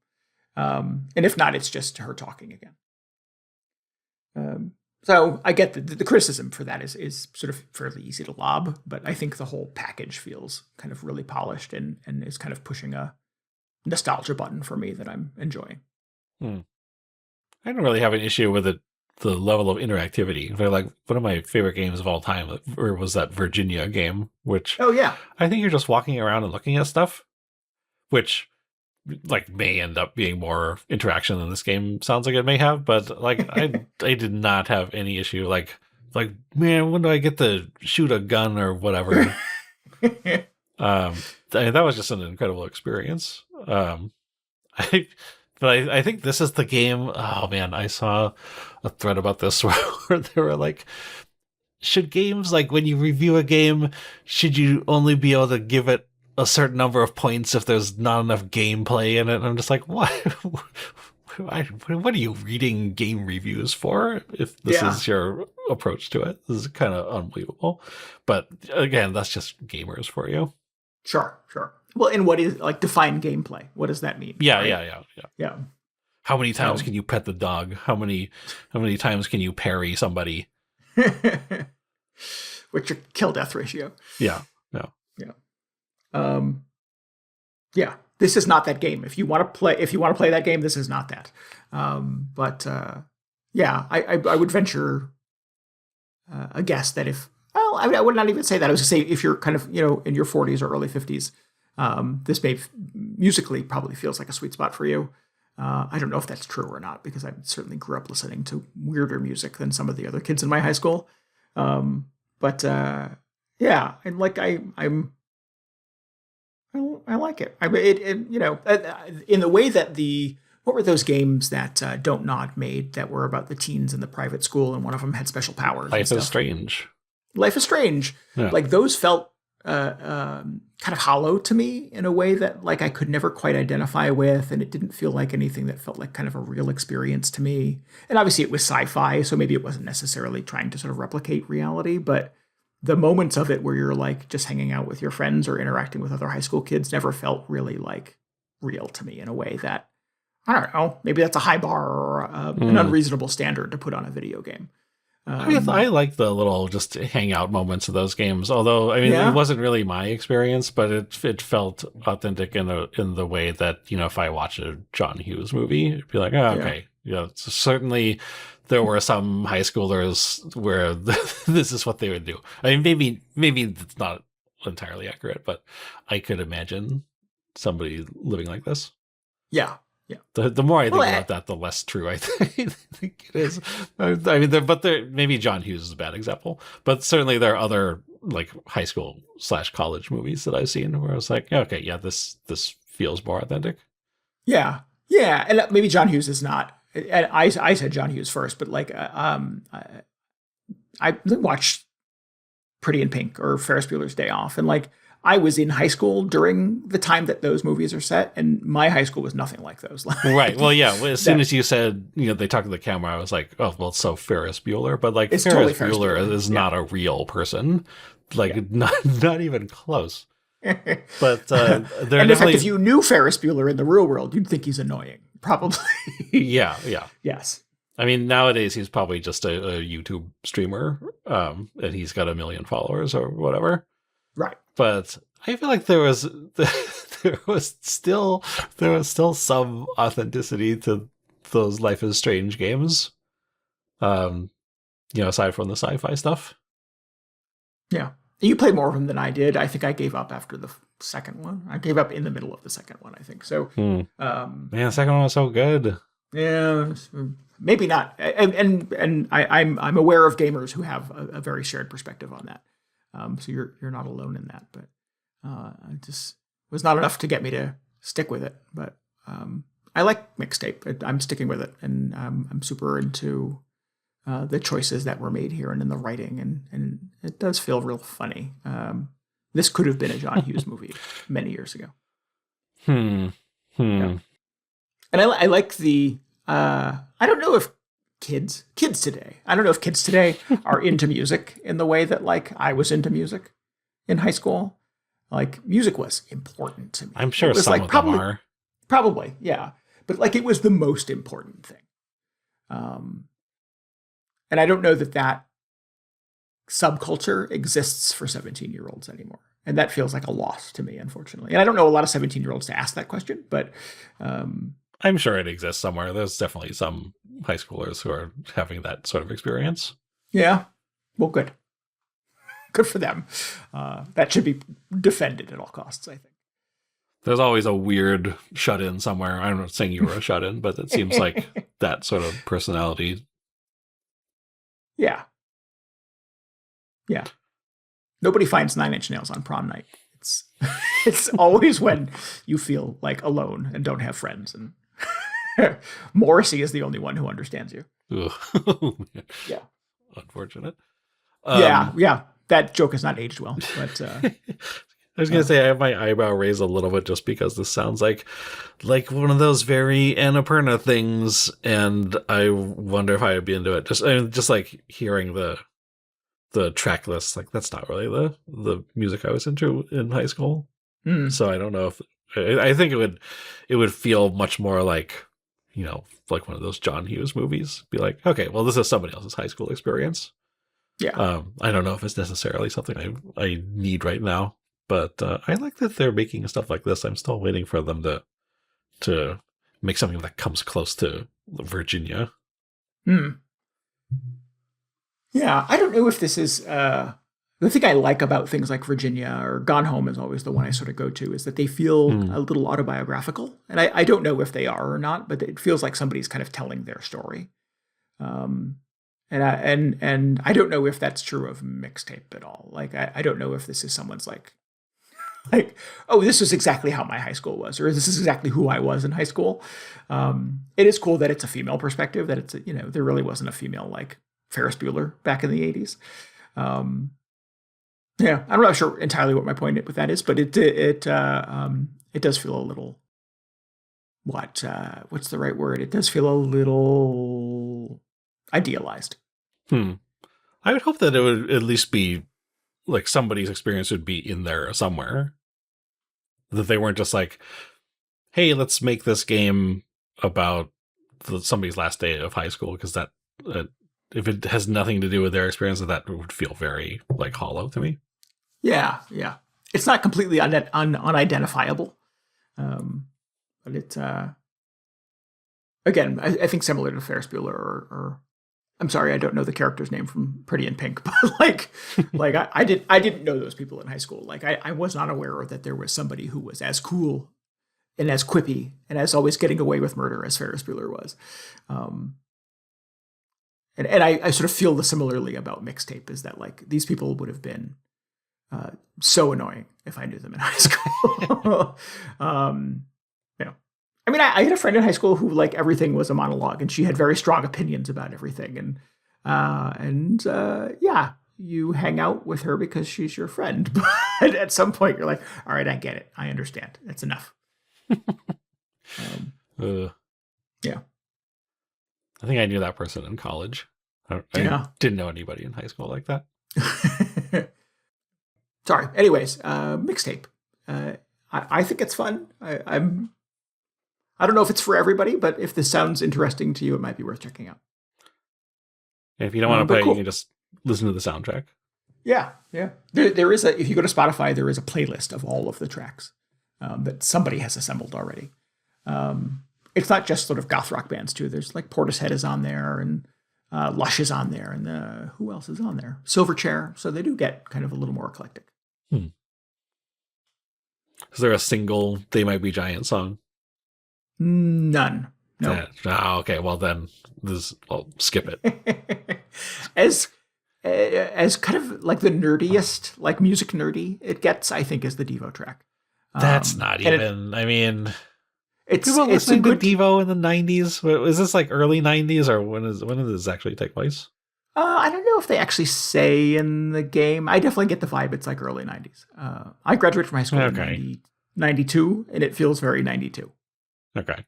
And if not, it's just her talking again. So I get the criticism for that is sort of fairly easy to lob, but I think the whole package feels kind of really polished and is kind of pushing a nostalgia button for me that I'm enjoying. I don't really have an issue with the level of interactivity. But like one of my favorite games of all time was that Virginia game, which I think you're just walking around and looking at stuff, which like may end up being more interaction than this game sounds like it may have, but like I did not have any issue like man, when do I get to shoot a gun or whatever? That was just an incredible experience. I think this is the game. Oh man, I saw a thread about this where they were like, should games, like when you review a game, should you only be able to give it a certain number of points if there's not enough gameplay in it? And I'm just like, what? What are you reading game reviews for if this is your approach to it? This is kind of unbelievable. But again, that's just gamers for you. Sure. Well, and what is like define gameplay? What does that mean? Yeah. How many times So- can you pet the dog? How many times can you parry somebody? What's your kill death ratio? Yeah. Yeah. Yeah, this is not that game. If you want to play that game, this is not that. Yeah, I would venture a guess that I would not even say that. I was going to say if you're kind of in your 40s or early 50s, this musically probably feels like a sweet spot for you. I don't know if that's true or not because I certainly grew up listening to weirder music than some of the other kids in my high school. Yeah, and like I like it. In the way that what were those games that Don't Nod made that were about the teens in the private school and one of them had special powers? Life is Strange. Life is Strange. Yeah. Like those felt kind of hollow to me in a way that like I could never quite identify with, and it didn't feel like anything that felt like kind of a real experience to me. And obviously it was sci-fi, so maybe it wasn't necessarily trying to sort of replicate reality, but the moments of it where you're like just hanging out with your friends or interacting with other high school kids never felt really like real to me in a way that, I don't know, maybe that's a high bar or an unreasonable standard to put on a video game. I like the little just hangout moments of those games. Although, I mean, It wasn't really my experience, but it felt authentic in the way that, if I watch a John Hughes movie, it'd be like, oh, okay. Yeah, certainly there were some high schoolers where this is what they would do. I mean, maybe it's not entirely accurate, but I could imagine somebody living like this. Yeah. The more I think about that, the less true I think it is. I mean, maybe John Hughes is a bad example, but certainly there are other like high school / college movies that I've seen where I was like, okay, yeah, this feels more authentic. Yeah, and maybe John Hughes is not. And I said John Hughes first, but like I watched Pretty in Pink or Ferris Bueller's Day Off, and like I was in high school during the time that those movies are set, and my high school was nothing like those. Right. Well, yeah. As soon as you said, they talk to the camera, I was like, oh, well, so Ferris Bueller, but like it's Ferris totally Ferris Bueller is not a real person, like not even close. But and in fact, if you knew Ferris Bueller in the real world, you'd think he's annoying. Probably. Yeah. Yes. I mean, nowadays he's probably just a YouTube streamer, and he's got 1 million followers or whatever. Right. But I feel like there was still some authenticity to those Life is Strange games. Aside from the sci-fi stuff. Yeah. You played more of them than I did. I think I gave up after the second one. I gave up in the middle of the second one, I think. So, Man, the second one was so good. Yeah, maybe not. And I'm aware of gamers who have a very shared perspective on that. So you're not alone in that. But it just was not enough to get me to stick with it. But I like Mixtape. I'm sticking with it, and I'm super into the choices that were made here and in the writing, and it does feel real funny. This could have been a John Hughes movie many years ago. Yeah. And I like the I don't know if kids today are into music in the way that like I was into music in high school. Like music was important to me. I'm sure some of them are. Probably, yeah. But like it was the most important thing. And I don't know that subculture exists for 17-year-olds anymore. And that feels like a loss to me, unfortunately. And I don't know a lot of 17-year-olds to ask that question, but I'm sure it exists somewhere. There's definitely some high schoolers who are having that sort of experience. Yeah. Well, good. Good for them. That should be defended at all costs, I think. There's always a weird shut-in somewhere. I'm not saying you were a shut-in, but it seems like that sort of personality. Yeah. Yeah. Nobody finds Nine Inch Nails on prom night. It's always when you feel like alone and don't have friends. And Morrissey is the only one who understands you. Yeah. Unfortunate. Yeah. That joke has not aged well. But I was going to say I have my eyebrow raised a little bit just because this sounds like one of those very Annapurna things, and I wonder if I would be into it. Just like hearing the track list, like that's not really the music I was into in high school. So I don't know if I think it would feel much more like like one of those John Hughes movies. Be like, okay, well, this is somebody else's high school experience. Yeah. I don't know if it's necessarily something I need right now, but I like that they're making stuff like this. I'm still waiting for them to make something that comes close to Virginia. Yeah, I don't know if this is the thing I like about things like Virginia or Gone Home is always the one I sort of go to, is that they feel a little autobiographical. And I don't know if they are or not, but it feels like somebody's kind of telling their story. And I don't know if that's true of Mixtape at all. Like, I don't know if this is someone's like, oh, this is exactly how my high school was, or this is exactly who I was in high school. It is cool that it's a female perspective, that it's, there really wasn't a female like Ferris Bueller back in the 80s. Yeah, I'm not sure entirely what my point with that is, but it does feel a little, what's the right word? It does feel a little idealized. I would hope that it would at least be like somebody's experience would be in there somewhere. That they weren't just like, hey, let's make this game about somebody's last day of high school, because that if it has nothing to do with their experience, that would feel very like hollow to me. Yeah. It's not completely unidentifiable, but it's again, I think similar to Ferris Bueller or I'm sorry, I don't know the character's name from Pretty in Pink, but like I didn't know those people in high school. Like I was not aware that there was somebody who was as cool and as quippy and as always getting away with murder as Ferris Bueller was. And I sort of feel the similarly about Mixtape, is that like these people would have been so annoying if I knew them in high school. I mean, I had a friend in high school who like everything was a monologue, and she had very strong opinions about everything. And yeah, you hang out with her because she's your friend. But at some point you're like, all right, I get it. I understand. That's enough. Yeah. I think I knew that person in college. I didn't know anybody in high school like that. Sorry. Anyways, Mixtape. I think it's fun. I don't know if it's for everybody, but if this sounds interesting to you, it might be worth checking out. If you don't want to play, cool. You can just listen to the soundtrack. Yeah. There is if you go to Spotify, there is a playlist of all of the tracks that somebody has assembled already. It's not just sort of goth rock bands too. There's like Portishead is on there, and Lush is on there, and who else is on there? Silverchair. So they do get kind of a little more eclectic. Is there a single They Might Be Giant song? None. No. Okay. Well, then skip it. As kind of like the nerdiest, like music nerdy it gets, I think, is the Devo track. That's not even. I mean, it's listening to Devo in the 90s. Is this like early 90s, or when did this actually take place? I don't know if they actually say in the game. I definitely get the vibe it's like early 90s. I graduated from high school in 92, and it feels very 92. Okay.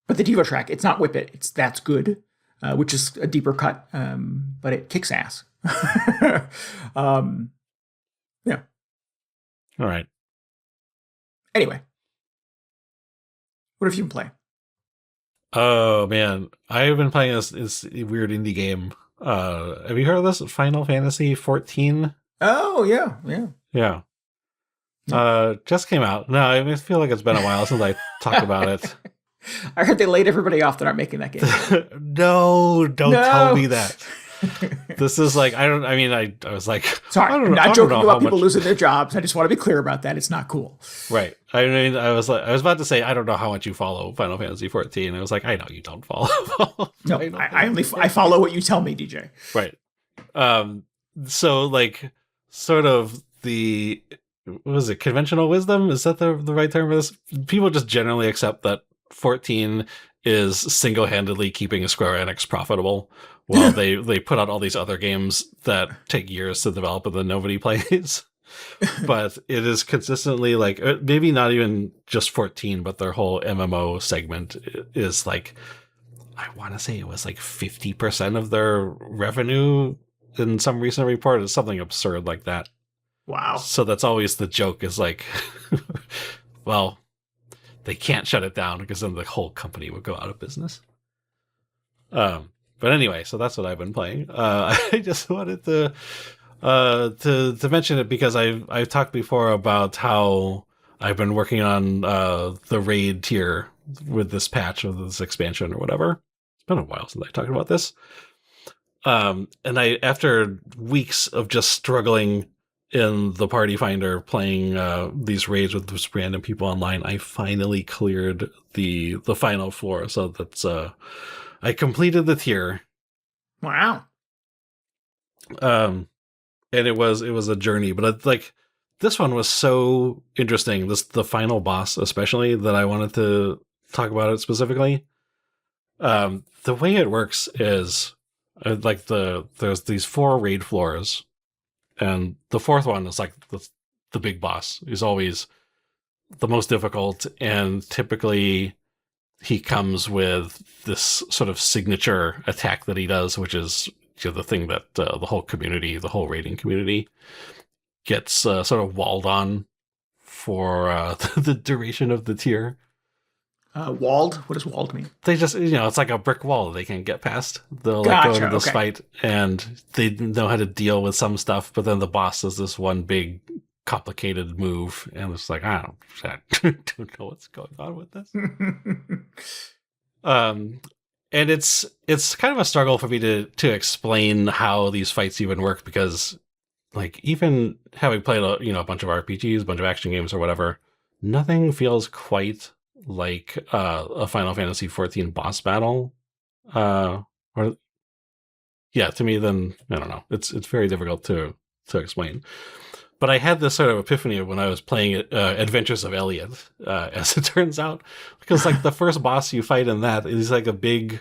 But the Devo track, it's not Whip It, it's That's Good, which is a deeper cut, but it kicks ass. Yeah. All right. Anyway. What have you been playing? Oh, man. I've been playing this weird indie game. Have you heard of this? Final Fantasy XIV? Oh, yeah. Yeah. Just came out. No, I feel like it's been a while since I talked about it. I heard they laid everybody off that aren't making that game. No, don't tell me that. This is like, I was like, sorry, I'm not joking about people losing their jobs. I just want to be clear about that. It's not cool. Right. I mean, I was about to say, I don't know how much you follow Final Fantasy XIV. And I was like, I know you don't follow. No, I follow what you tell me, DJ. Right. So like sort of what was it? Conventional wisdom? Is that the right term for this? People just generally accept that 14 is single-handedly keeping Square Enix profitable while they put out all these other games that take years to develop and then nobody plays. But it is consistently like, maybe not even just 14, but their whole MMO segment is like, I want to say it was like 50% of their revenue in some recent report. It's something absurd like that. Wow. So that's always the joke, is like, well, they can't shut it down because then the whole company would go out of business. But anyway, so that's what I've been playing. I just wanted to mention it because I've talked before about how I've been working on the raid tier with this patch, with this expansion or whatever. It's been a while since I talked about this. And after weeks of just struggling in the party finder playing these raids with just random people online, I finally cleared the final floor. So that's I completed the tier. Wow. And it was a journey, but this one was so interesting. The final boss, especially, that I wanted to talk about it specifically. The way it works is there's these 4 raid floors, and the 4th one is like the big boss. He's always the most difficult, and typically he comes with this sort of signature attack that he does, which is the thing that the whole raiding community gets sort of walled on for the duration of the tier. Walled? What does walled mean? They just, it's like a brick wall they can't get past. They'll Gotcha, go into this fight, and they know how to deal with some stuff, but then the boss does this one big complicated move, and it's like, I don't know what's going on with this. And it's kind of a struggle for me to explain how these fights even work, because even having played a bunch of RPGs, a bunch of action games or whatever, nothing feels quite like a Final Fantasy XIV boss battle. To me, then I don't know. It's very difficult to explain. But I had this sort of epiphany when I was playing Adventures of Elliot, as it turns out, because the first boss you fight in that is like a big,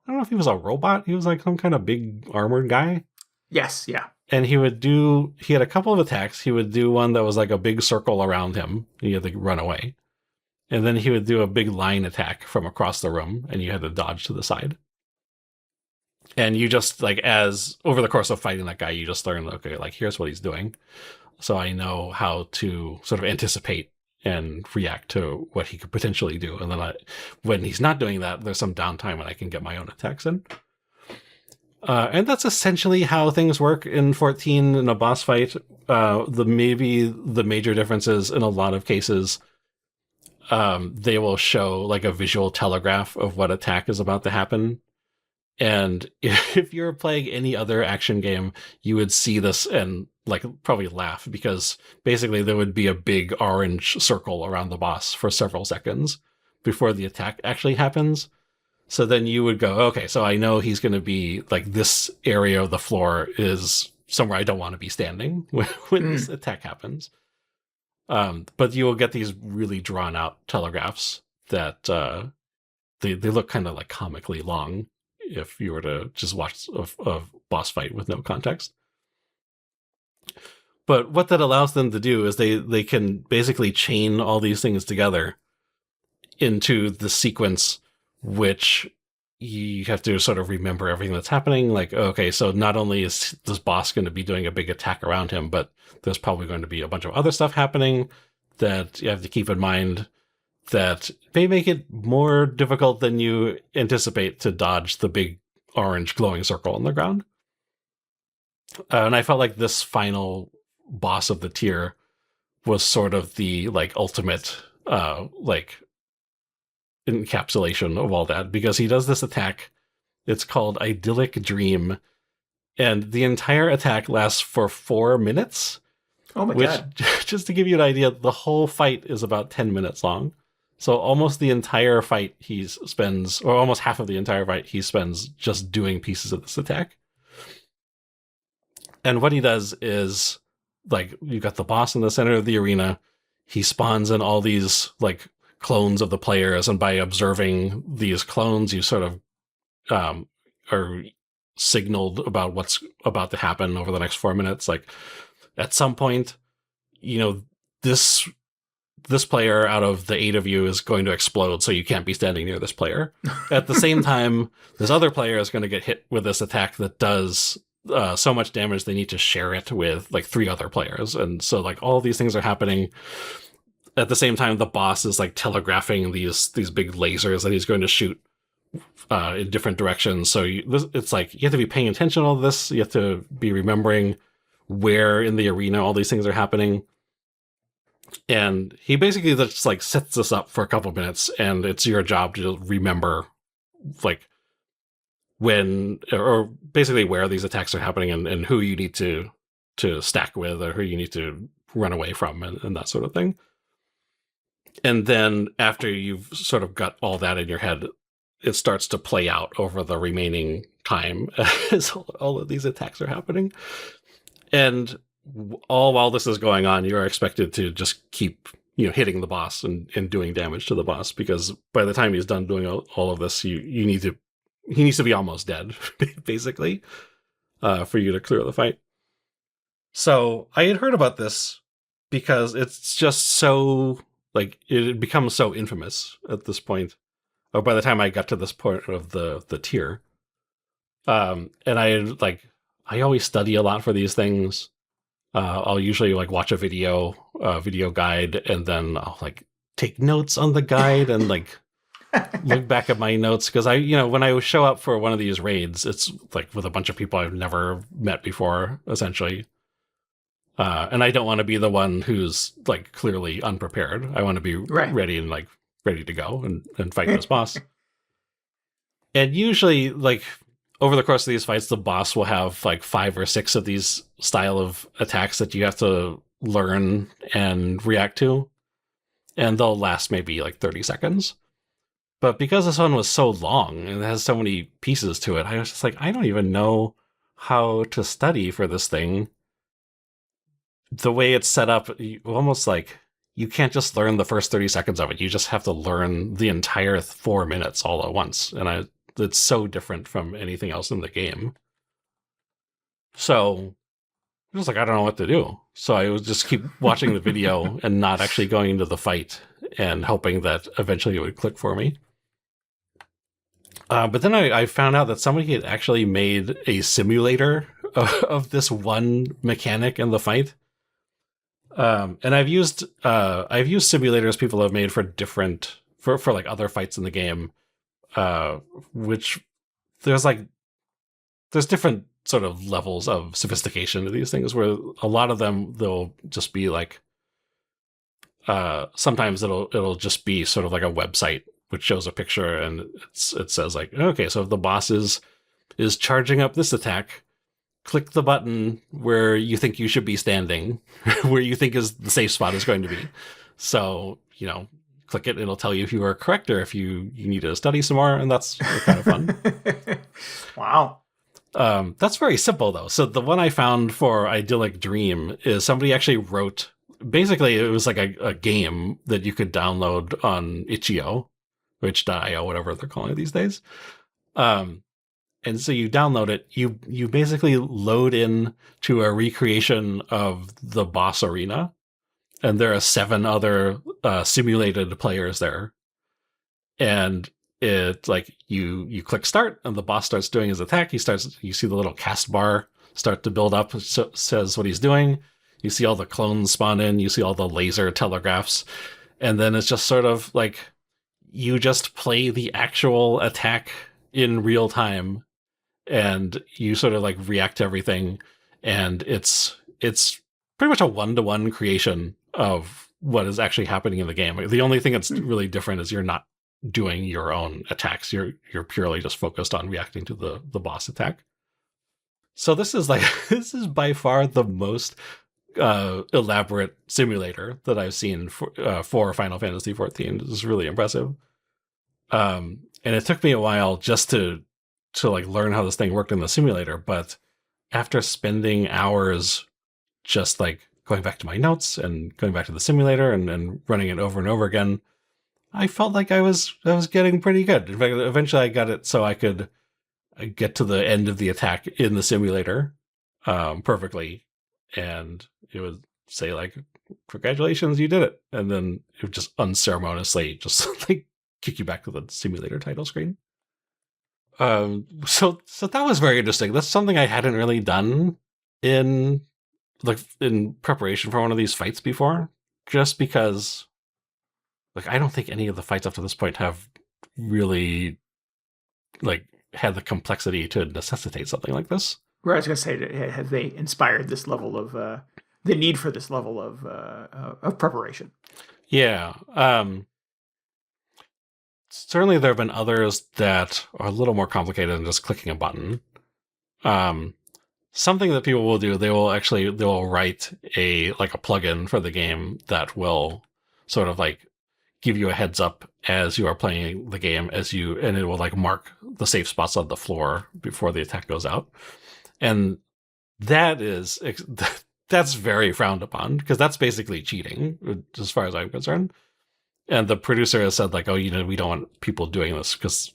I don't know if he was a robot. He was like some kind of big armored guy. Yes, yeah. And he had a couple of attacks. He would do one that was like a big circle around him. And you had to run away. And then he would do a big line attack from across the room, and you had to dodge to the side. And you just, as over the course of fighting that guy, you just learn, okay, here's what he's doing. So I know how to sort of anticipate and react to what he could potentially do. And then when he's not doing that, there's some downtime and I can get my own attacks in. And that's essentially how things work in 14 in a boss fight. The major differences in a lot of cases, they will show a visual telegraph of what attack is about to happen. And if you're playing any other action game, you would see this and probably laugh, because basically there would be a big orange circle around the boss for several seconds before the attack actually happens. So then you would go, okay, so I know he's going to be this area of the floor is somewhere I don't want to be standing when this attack happens. But you will get these really drawn out telegraphs that they look kind of comically long if you were to just watch a boss fight with no context. But what that allows them to do is they can basically chain all these things together into the sequence, which you have to sort of remember everything that's happening. Okay, so not only is this boss going to be doing a big attack around him, but there's probably going to be a bunch of other stuff happening that you have to keep in mind that may make it more difficult than you anticipate to dodge the big orange glowing circle on the ground. And I felt like this final boss of the tier was sort of the ultimate encapsulation of all that, because he does this attack. It's called Idyllic Dream, and the entire attack lasts for 4 minutes. Oh my God. Just to give you an idea, the whole fight is about 10 minutes long. So almost the entire fight almost half of the entire fight he spends just doing pieces of this attack. And what he does is, you've got the boss in the center of the arena. He spawns in all these clones of the players, and by observing these clones, you sort of are signaled about what's about to happen over the next 4 minutes. At some point, this player out of the 8 of you is going to explode, so you can't be standing near this player. At the same time, this other player is going to get hit with this attack that does so much damage they need to share it with 3 other players. And so all these things are happening. at the same time, the boss is like telegraphing these big lasers that he's going to shoot in different directions. So it's like you have to be paying attention to all this. You have to be remembering where in the arena all these things are happening. And he basically just like sets this up for a couple of minutes, and it's your job to remember like when, or basically where these attacks are happening, and who you need to stack with, or who you need to run away from, and that sort of thing. And then after you've sort of got all that in your head, it starts to play out over the remaining time as all of these attacks are happening. And all while this is going on, you're expected to just keep, hitting the boss and doing damage to the boss, because by the time he's done doing all of this, he needs to be almost dead, basically, for you to clear the fight. So I had heard about this because it's just so, like, it becomes so infamous at this point. Or by the time I got to this point of the tier. And I always study a lot for these things. I'll usually like watch a video guide, and then I'll like take notes on the guide and like look back at my notes, because when I show up for one of these raids, it's like with a bunch of people I've never met before, essentially. And I don't want to be the one who's like clearly unprepared. I want to be ready and like ready to go and fight this boss. And usually, like, over the course of these fights, the boss will have like 5 or 6 of these style of attacks that you have to learn and react to. And they'll last maybe like 30 seconds. But because this one was so long and it has so many pieces to it, I was just like, I don't even know how to study for this thing. The way it's set up, almost like you can't just learn the first 30 seconds of it. You just have to learn the entire 4 minutes all at once. And it's so different from anything else in the game. So I was like, I don't know what to do. So I would just keep watching the video and not actually going into the fight, and hoping that eventually it would click for me. But then I found out that somebody had actually made a simulator of this one mechanic in the fight. And I've used simulators people have made for like other fights in the game, which there's different sort of levels of sophistication to these things, where a lot of them, they'll just be like, sometimes it'll just be sort of like a website which shows a picture, and it says like, okay, so if the boss is charging up this attack, click the button where you think you should be standing, where you think is the safe spot is going to be. So, click it, it'll tell you if you are correct or if you need to study some more, and that's kind of fun. Wow. That's very simple, though. So the one I found for Idyllic Dream is somebody actually wrote, basically it was like a game that you could download on itch.io, whatever they're calling it these days. And so you download it, you basically load in to a recreation of the boss arena, and there are 7 other simulated players there. And it's like you click start, and the boss starts doing his attack. You see the little cast bar start to build up, says what he's doing. You see all the clones spawn in, you see all the laser telegraphs, and then it's just sort of like you just play the actual attack in real time, and you sort of like react to everything, and it's pretty much a one-to-one creation of what is actually happening in the game. The only thing that's really different is you're not doing your own attacks. You're purely just focused on reacting to the boss attack. So this is by far the most elaborate simulator that I've seen for Final Fantasy XIV. This is really impressive. And it took me a while just to like learn how this thing worked in the simulator, but after spending hours just like going back to my notes and going back to the simulator and running it over and over again, I felt like I was getting pretty good. In fact, eventually I got it so I could get to the end of the attack in the simulator perfectly, and it would say like, congratulations, you did it, and then it would just unceremoniously just like kick you back to the simulator title screen. So that was very interesting. That's something I hadn't really done in preparation for one of these fights before, just because like I don't think any of the fights up to this point have really like had the complexity to necessitate something like this. Where I was going to say, have they inspired this level of the need for this level of preparation? Yeah. Certainly there have been others that are a little more complicated than just clicking a button. Something that people will do, they will write a plugin for the game that will sort of like give you a heads up as you are playing the game and it will like mark the safe spots on the floor before the attack goes out. And that's very frowned upon because that's basically cheating as far as I'm concerned. And the producer has said like, oh, we don't want people doing this because,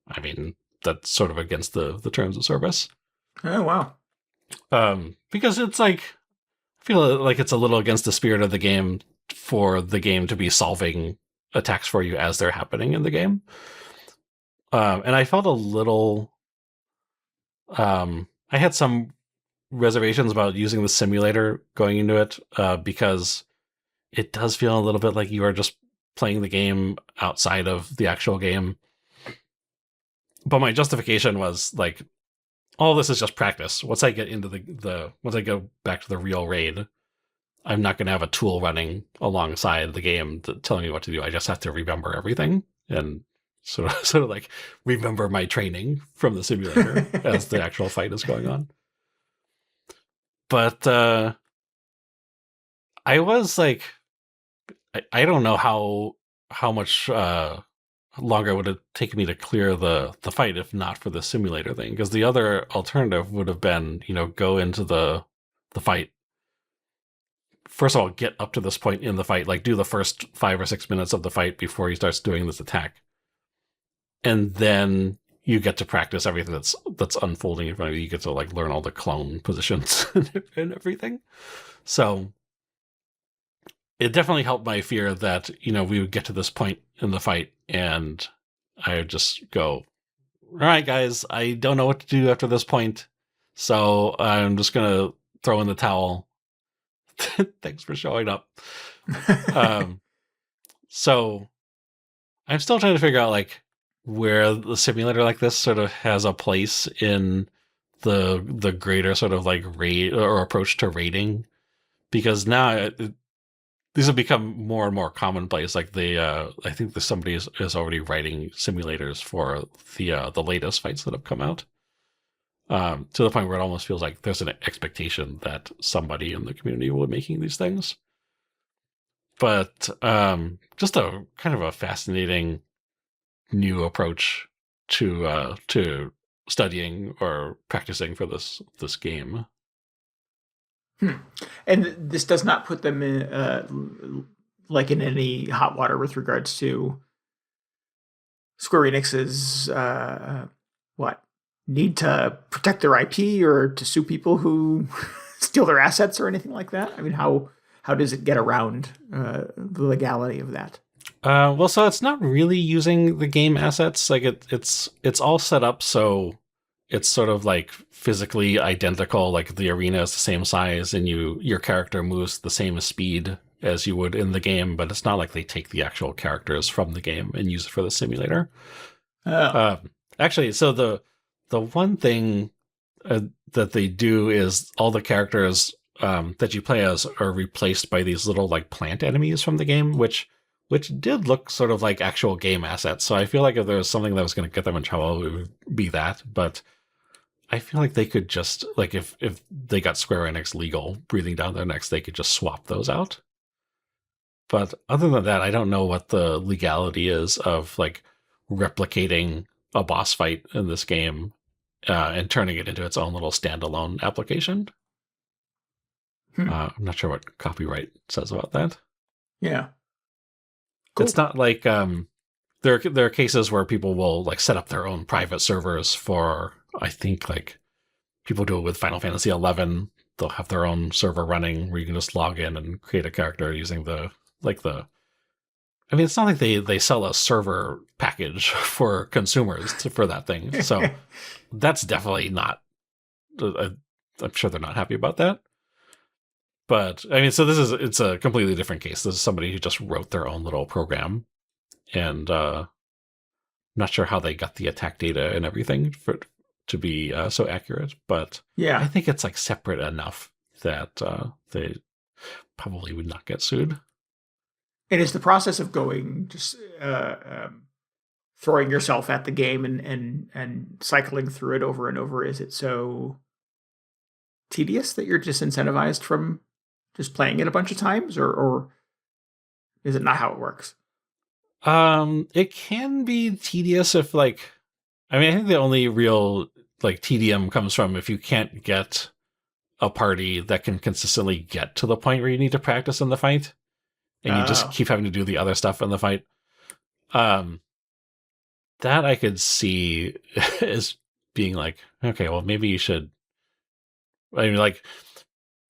I mean, that's sort of against the terms of service. Oh, wow. Because it's like, I feel like it's a little against the spirit of the game for the game to be solving attacks for you as they're happening in the game. And I felt a little, I had some reservations about using the simulator going into it, because it does feel a little bit like you are just playing the game outside of the actual game. But my justification was like, all this is just practice. Once I get into once I go back to the real raid, I'm not going to have a tool running alongside the game telling me what to do. I just have to remember everything and sort of like remember my training from the simulator as the actual fight is going on. But I was like, I don't know how much longer would it take me to clear the fight if not for the simulator thing, because the other alternative would have been, go into the fight. First of all, get up to this point in the fight, like do the first 5 or 6 minutes of the fight before he starts doing this attack. And then you get to practice everything that's unfolding in front of you. You get to like learn all the clone positions and everything. So it definitely helped my fear that, we would get to this point in the fight and I would just go, all right, guys, I don't know what to do after this point. So I'm just going to throw in the towel. Thanks for showing up. So I'm still trying to figure out like where the simulator like this sort of has a place in the greater sort of like raid or approach to raiding, because now these have become more and more commonplace. Like I think that somebody is already writing simulators for the latest fights that have come out. To the point where it almost feels like there's an expectation that somebody in the community will be making these things. But just a kind of a fascinating new approach to studying or practicing for this game. And this does not put them in like in any hot water with regards to Square Enix's need to protect their IP or to sue people who steal their assets or anything like that? I mean, how does it get around the legality of that? Well, so it's not really using the game assets. Like it's all set up so it's sort of like physically identical. Like the arena is the same size and your character moves the same speed as you would in the game, but it's not like they take the actual characters from the game and use it for the simulator. Actually, so the one thing that they do is all the characters that you play as are replaced by these little like plant enemies from the game, which did look sort of like actual game assets. So I feel like if there was something that was going to get them in trouble, it would be that. But I feel like they could just, like, if they got Square Enix legal breathing down their necks, they could just swap those out. But other than that, I don't know what the legality is of like replicating a boss fight in this game and turning it into its own little standalone application. I'm not sure what copyright says about that. Yeah. Cool. It's not like there are cases where people will like set up their own private servers for, I think like people do it with Final Fantasy XI. They'll have their own server running where you can just log in and create a character using I mean, it's not like they sell a server package for consumers for that thing. So that's definitely not, I'm sure they're not happy about that. But I mean, so it's a completely different case. This is somebody who just wrote their own little program, and not sure how they got the attack data and everything to be so accurate. But Yeah. I think it's like separate enough that they probably would not get sued. And is the process of going just throwing yourself at the game and cycling through it over and over, is it so tedious that you're disincentivized from just playing it a bunch of times, or is it not how it works? It can be tedious if I think the only real tedium comes from if you can't get a party that can consistently get to the point where you need to practice in the fight, and you just keep having to do the other stuff in the fight. That I could see as being okay, well, maybe you should. I mean,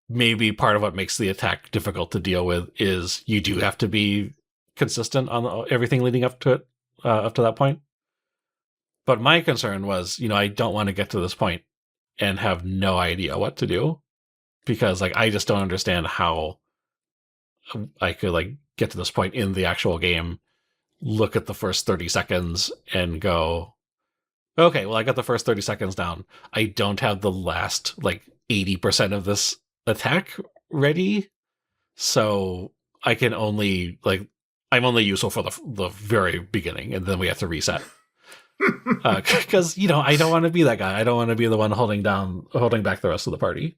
maybe part of what makes the attack difficult to deal with is you do have to be consistent on everything leading up to it, up to that point. But my concern was, I don't want to get to this point and have no idea what to do, because I just don't understand how I could get to this point in the actual game, look at the first 30 seconds and go, okay, well, I got the first 30 seconds down. I don't have the last 80% of this attack ready, so I can only I'm only useful for the very beginning, and then we have to reset. Because I don't want to be that guy. I don't want to be the one holding back the rest of the party.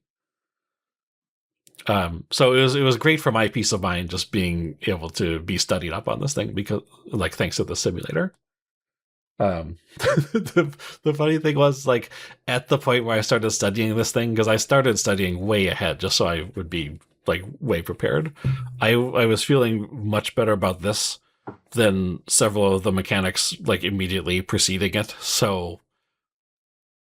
So it was great for my peace of mind just being able to be studied up on this thing, because thanks to the simulator. The funny thing was at the point where I started studying this thing, because I started studying way ahead just so I would be way prepared. I was feeling much better about this than several of the mechanics immediately preceding it. So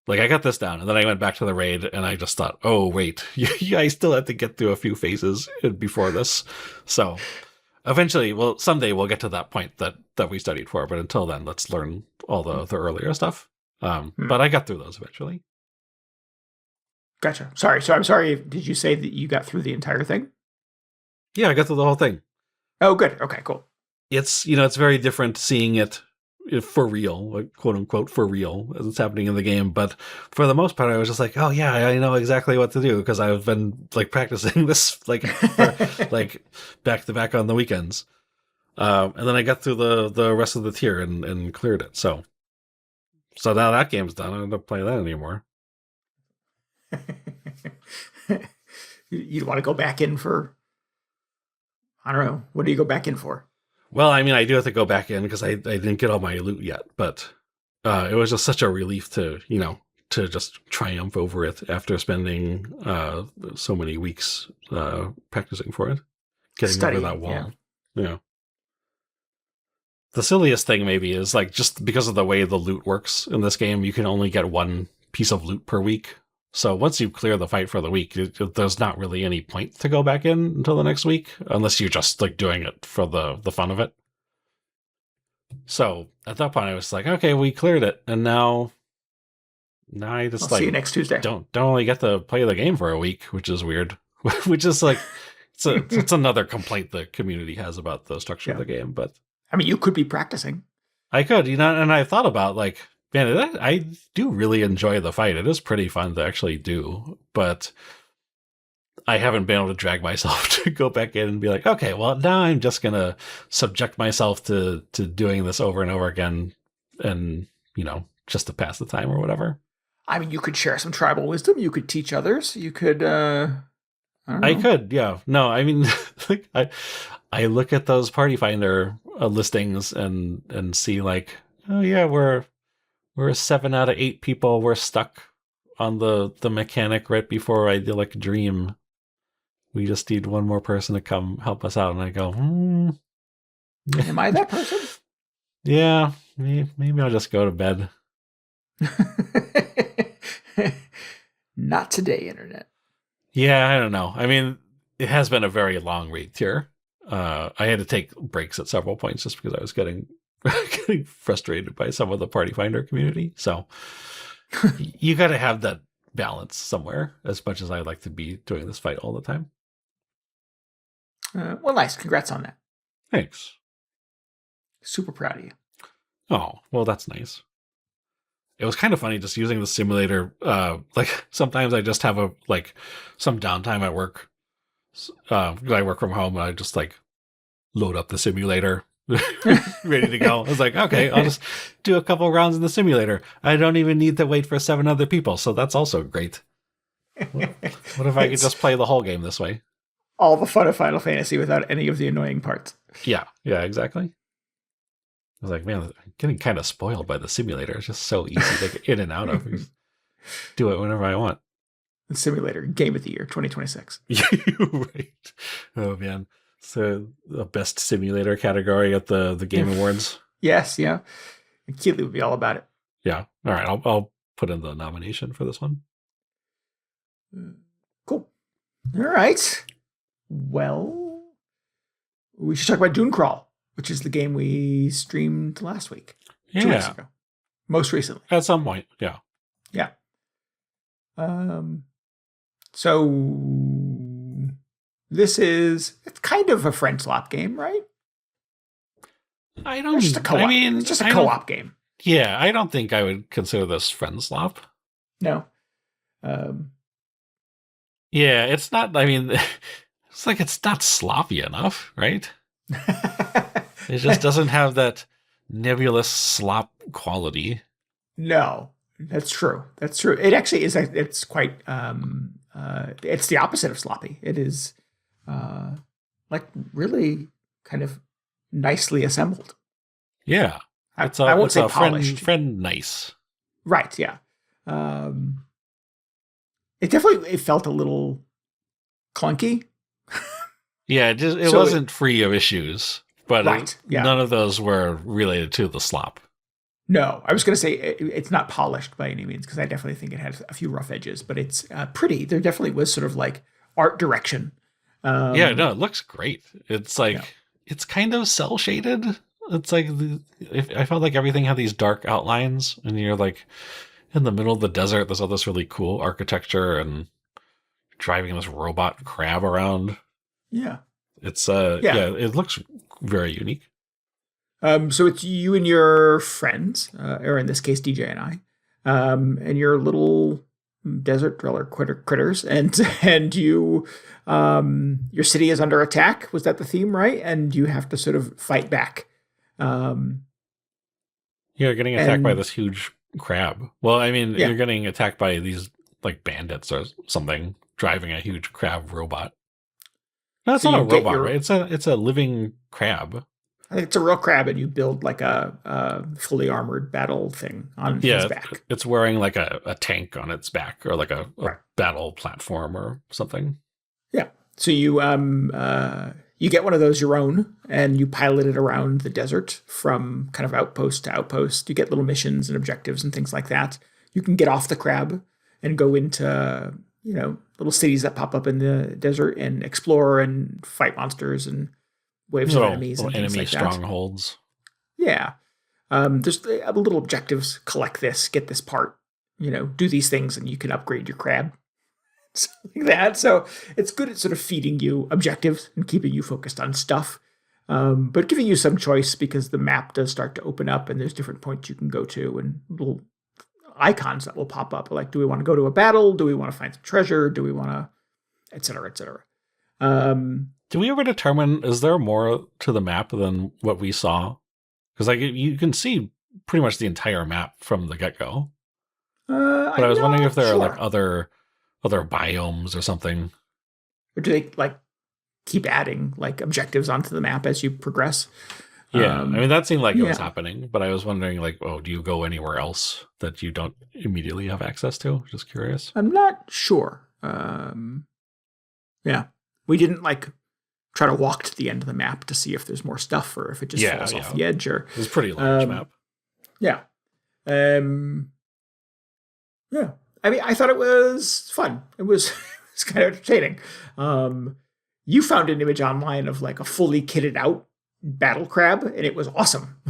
I got this down, and then I went back to the raid, and I just thought, oh wait, I still have to get through a few phases before this. So eventually, well, someday we'll get to that point that we studied for, but until then, let's learn all the earlier stuff. But I got through those eventually. Gotcha. Sorry. So I'm sorry. Did you say that you got through the entire thing? Yeah, I got through the whole thing. Oh, good. Okay, cool. It's it's very different seeing it for real, quote unquote, for real, as it's happening in the game. But for the most part, I was just oh yeah, I know exactly what to do, because I've been practicing this for, back to back on the weekends. And then I got through the rest of the tier and cleared it. So now that game's done, I don't play that anymore. You want to go back in for, I don't know, what do you go back in for? Well, I mean, I do have to go back in because I didn't get all my loot yet, but it was just such a relief to to just triumph over it after spending so many weeks practicing for it, getting over that wall. Yeah. The silliest thing maybe is just because of the way the loot works in this game, you can only get one piece of loot per week. So once you clear the fight for the week, there's not really any point to go back in until the next week, unless you're just doing it for the fun of it. So at that point, I was okay, we cleared it, and now I just I'll see you next Tuesday. Don't only get to play the game for a week, which is weird. Which is it's another complaint the community has about the structure of the game. But I mean, you could be practicing. I could, and I thought about man, I do really enjoy the fight. It is pretty fun to actually do, but I haven't been able to drag myself to go back in and be okay, well, now I'm just going to subject myself to doing this over and over again, and, just to pass the time or whatever. I mean, you could share some tribal wisdom. You could teach others. You could, I could, yeah. No, I mean, I look at those Party Finder listings and see oh yeah, we're 7 out of 8 people. We're stuck on the mechanic right before Idyllic Dream. We just need one more person to come help us out. And I go, Am I that person? Yeah, maybe I'll just go to bed. Not today, Internet. Yeah, I don't know. I mean, it has been a very long raid tier. I had to take breaks at several points just because I was getting frustrated by some of the Party Finder community. So you got to have that balance somewhere, as much as I like to be doing this fight all the time. Well, nice. Congrats on that. Thanks. Super proud of you. Oh, well, that's nice. It was kind of funny just using the simulator. Like sometimes I just have some downtime at work. I work from home and I just like load up the simulator, ready to go. I was like, okay, I'll just do a couple rounds in the simulator. I don't even need to wait for 7 other people. So that's also great. What if I could just play the whole game this way? All the fun of Final Fantasy without any of the annoying parts. Yeah, exactly. I was like, man, I'm getting kind of spoiled by the simulator. It's just so easy to get in and out of. Do it whenever I want. The simulator, Game of the Year, 2026. Right. Oh, man. So the best simulator category at the Game Awards. Yes, yeah. And Keeley would be all about it. Yeah. All right. I'll put in the nomination for this one. Cool. All right. Well, we should talk about DuneCrawl, which is the game we streamed last week. 2 weeks ago. Most recently. At some point, yeah. Yeah. So it's kind of a friend slot game, right? It's just a co-op. It's just a co-op game. Yeah, I don't think I would consider this friend slop. No. Yeah, it's not. I mean, it's like it's not sloppy enough, right? It just doesn't have that nebulous slop quality. No, that's true. That's true. It actually is. It's quite. It's the opposite of sloppy. It is, like really kind of nicely assembled. Yeah, I won't say polished. Friend nice. Right. Yeah. It felt a little clunky. Yeah, it wasn't free of issues, but right, none of those were related to the slop. No, I was going to say it's not polished by any means, because I definitely think it had a few rough edges, but it's pretty. There definitely was sort of like art direction. Yeah, no, it looks great. It's like, it's kind of cell shaded. It's like, I felt like everything had these dark outlines, and you're like in the middle of the desert. There's all this really cool architecture and driving this robot crab around. Yeah. It's it looks very unique. So it's you and your friends, or in this case, DJ and I, and your little desert dweller critters, and you, your city is under attack. Was that the theme, right? And you have to sort of fight back. You're getting attacked by this huge crab. Well, I mean, you're getting attacked by these like bandits or something driving a huge crab robot. No, it's not a robot, right? It's a living crab. I think it's a real crab, and you build like a fully armored battle thing on its back. It's wearing like a tank on its back, or like a battle platform or something. Yeah. So you get one of those your own, and you pilot it around the desert from kind of outpost to outpost. You get little missions and objectives and things like that. You can get off the crab and go into little cities that pop up in the desert and explore and fight monsters and waves of enemies and things like strongholds. Yeah. There's little objectives. Collect this, get this part, do these things, and you can upgrade your crab. Something like that. So it's good at sort of feeding you objectives and keeping you focused on stuff, but giving you some choice, because the map does start to open up and there's different points you can go to and little icons that will pop up. Like, do we want to go to a battle? Do we want to find some treasure? Do we want to, et cetera, et cetera. Do we ever determine, is there more to the map than what we saw? Because like you can see pretty much the entire map from the get-go. But I was wondering if there are like other biomes or something. Or do they like keep adding like objectives onto the map as you progress? Yeah, I mean, that seemed like it was happening, but I was wondering, like, do you go anywhere else that you don't immediately have access to? Just curious. I'm not sure. We didn't like try to walk to the end of the map to see if there's more stuff, or if it just falls off the edge. Or it was a pretty large map. Yeah. I mean, I thought it was fun. It was kind of entertaining. You found an image online of like a fully kitted out battle crab, and it was awesome.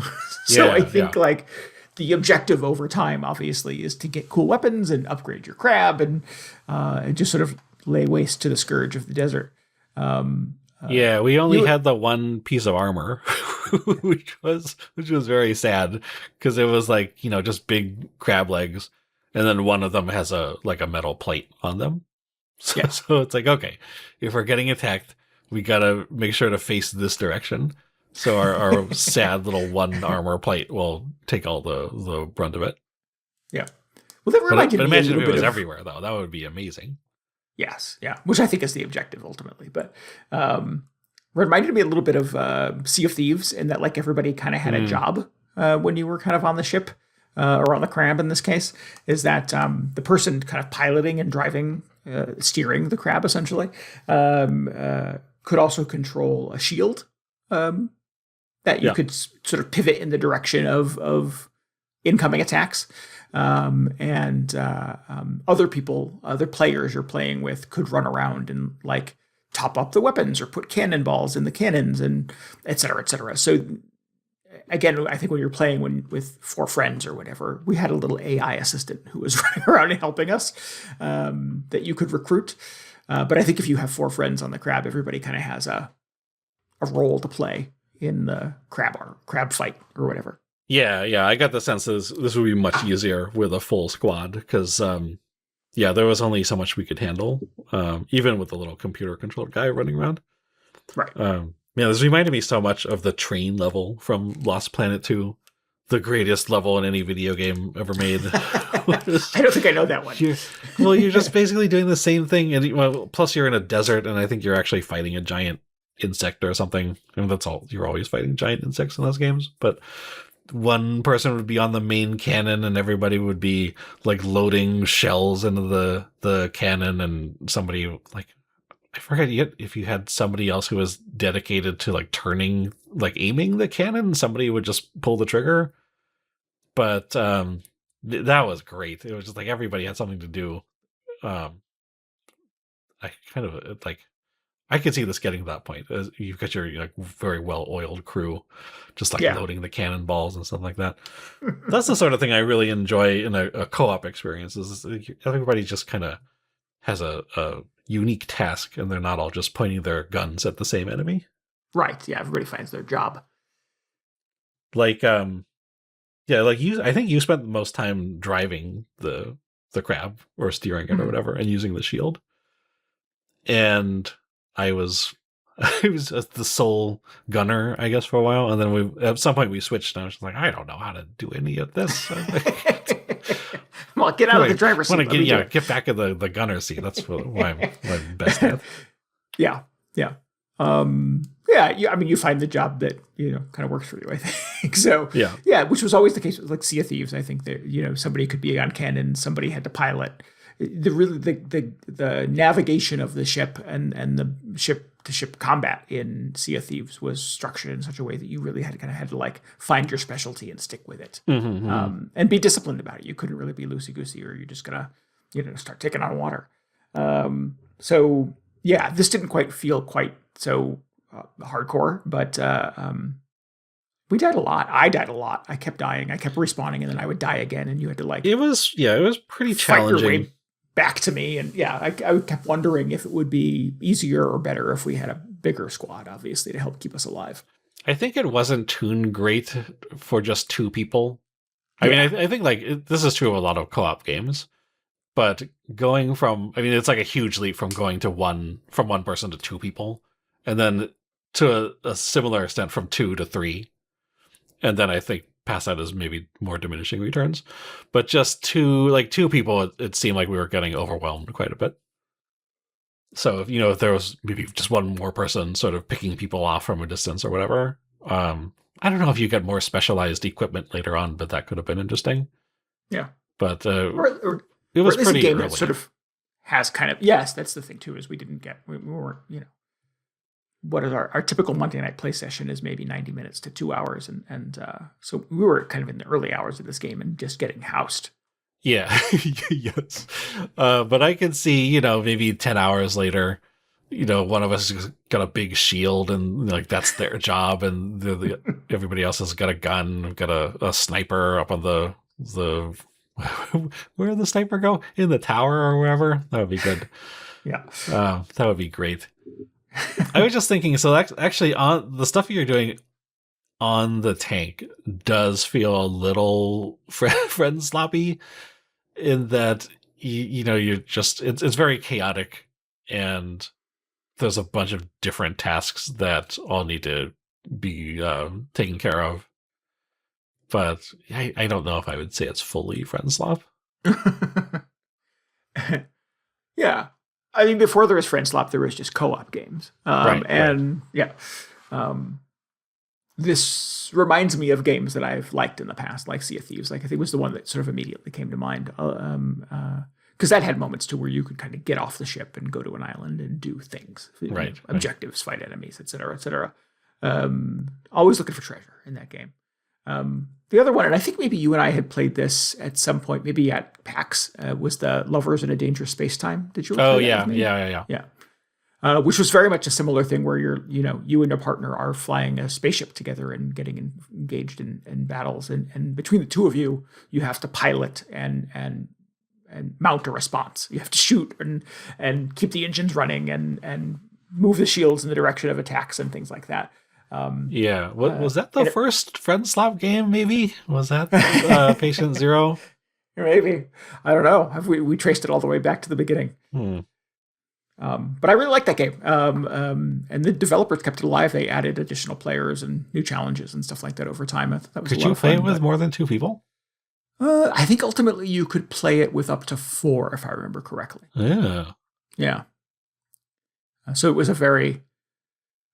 So I think like the objective over time, obviously, is to get cool weapons and upgrade your crab and just sort of lay waste to the scourge of the desert. Yeah, we only had the one piece of armor, which was very sad because it was like, just big crab legs, and then one of them has a metal plate on them. So, Yeah. so it's like, okay, if we're getting attacked, we gotta make sure to face this direction. So our sad little one armor plate will take all the brunt of it. Yeah. Well, that reminded but me a imagine little if it bit was of everywhere, though. That would be amazing. Yes, yeah, which I think is the objective ultimately. But reminded me a little bit of Sea of Thieves in that like everybody kind of had a job when you were kind of on the ship or on the crab in this case. Is that the person kind of piloting and driving, steering the crab essentially could also control a shield that you could sort of pivot in the direction of incoming attacks. And other people, other players you're playing with could run around and like top up the weapons or put cannonballs in the cannons and et cetera, et cetera. So again, I think when you're playing with 4 friends or whatever, we had a little AI assistant who was running around and helping us that you could recruit. But I think if you have 4 friends on the crab, everybody kind of has a role to play in the crab fight or whatever. Yeah, I got the sense this would be much easier with a full squad because, there was only so much we could handle, even with the little computer-controlled guy running around. Right. This reminded me so much of the train level from Lost Planet 2, the greatest level in any video game ever made. I don't think I know that one. You're just basically doing the same thing, and plus you're in a desert, and I think you're actually fighting a giant insect or something. And that's all. You're always fighting giant insects in those games, but one person would be on the main cannon and everybody would be like loading shells into the cannon, and somebody like, I forget yet if you had somebody else who was dedicated to like aiming the cannon, somebody would just pull the trigger. But that was great. It was just like everybody had something to do. I kind of like, I could see this getting to that point. You've got your like very well-oiled crew, just like loading the cannonballs and stuff like that. That's the sort of thing I really enjoy in a co-op experience. Is everybody just kind of has a unique task, and they're not all just pointing their guns at the same enemy. Right. Yeah. Everybody finds their job. Like, like you. I think you spent the most time driving the crab or steering it or whatever, and using the shield. And I was the sole gunner, I guess, for a while, and then at some point we switched, and I was just like, I don't know how to do any of this. Well, get out of the driver's seat. Get back in the gunner seat. That's what I'm best at. Yeah. I mean, you find the job that kind of works for you, I think. So which was always the case with like Sea of Thieves. I think that somebody could be on cannon, somebody had to pilot. The navigation of the ship and the ship to ship combat in Sea of Thieves was structured in such a way that you really had to like find your specialty and stick with it, and be disciplined about it. You couldn't really be loosey goosey, or you're just gonna start taking on water. So yeah, this didn't quite feel quite so hardcore, but we died a lot. I died a lot. I kept dying. I kept respawning, and then I would die again, and you had to like. It was pretty challenging. Fight your way back to me, and I kept wondering if it would be easier or better if we had a bigger squad, obviously, to help keep us alive. I think it wasn't tuned great for just 2 people. I mean, I think like this is true of a lot of co-op games, but going from, it's like a huge leap from going to from one person to 2 people, and then to a similar extent from 2 to 3. And then I think past that is maybe more diminishing returns. But just 2 people, it seemed like we were getting overwhelmed quite a bit. So if there was maybe just one more person sort of picking people off from a distance or whatever, I don't know if you get more specialized equipment later on, but that could have been interesting. Yeah. But or it was pretty a game early. that sort of has kind of, yes, that's the thing too, is we weren't, what is our typical Monday night play session is maybe 90 minutes to 2 hours. And so we were kind of in the early hours of this game and just getting housed. Yeah. Yes. But I can see, maybe 10 hours later, one of us has got a big shield and like, that's their job. And everybody else has got a gun, got a sniper up on the where did the sniper go? In the tower or wherever? That would be good. Yeah. That would be great. I was just thinking, so actually on the stuff you're doing on the tank does feel a little friend sloppy in that you're just it's very chaotic and there's a bunch of different tasks that all need to be taken care of. But I don't know if I would say it's fully friend slop. Yeah. I mean, before there was friend slop, there was just co-op games. This reminds me of games that I've liked in the past, like Sea of Thieves. Like I think it was the one that sort of immediately came to mind. Because that had moments too where you could kind of get off the ship and go to an island and do things, objectives, fight enemies, etc., etc. Always looking for treasure in that game. The other one, and I think maybe you and I had played this at some point, maybe at PAX, was the Lovers in a Dangerous Space-Time. Did you? Oh yeah. Which was very much a similar thing where you and your partner are flying a spaceship together and getting engaged in battles, and between the two of you, you have to pilot and mount a response. You have to shoot and keep the engines running and move the shields in the direction of attacks and things like that. Was that the first friend slop game? Maybe was that Patient Zero? Maybe, I don't know. We traced it all the way back to the beginning? But I really like that game. And the developers kept it alive. They added additional players and new challenges and stuff like that over time. I thought that was Could a lot you of fun, play it with more than 2 people? I think ultimately you could play it with up to 4, if I remember correctly. Yeah. So it was a very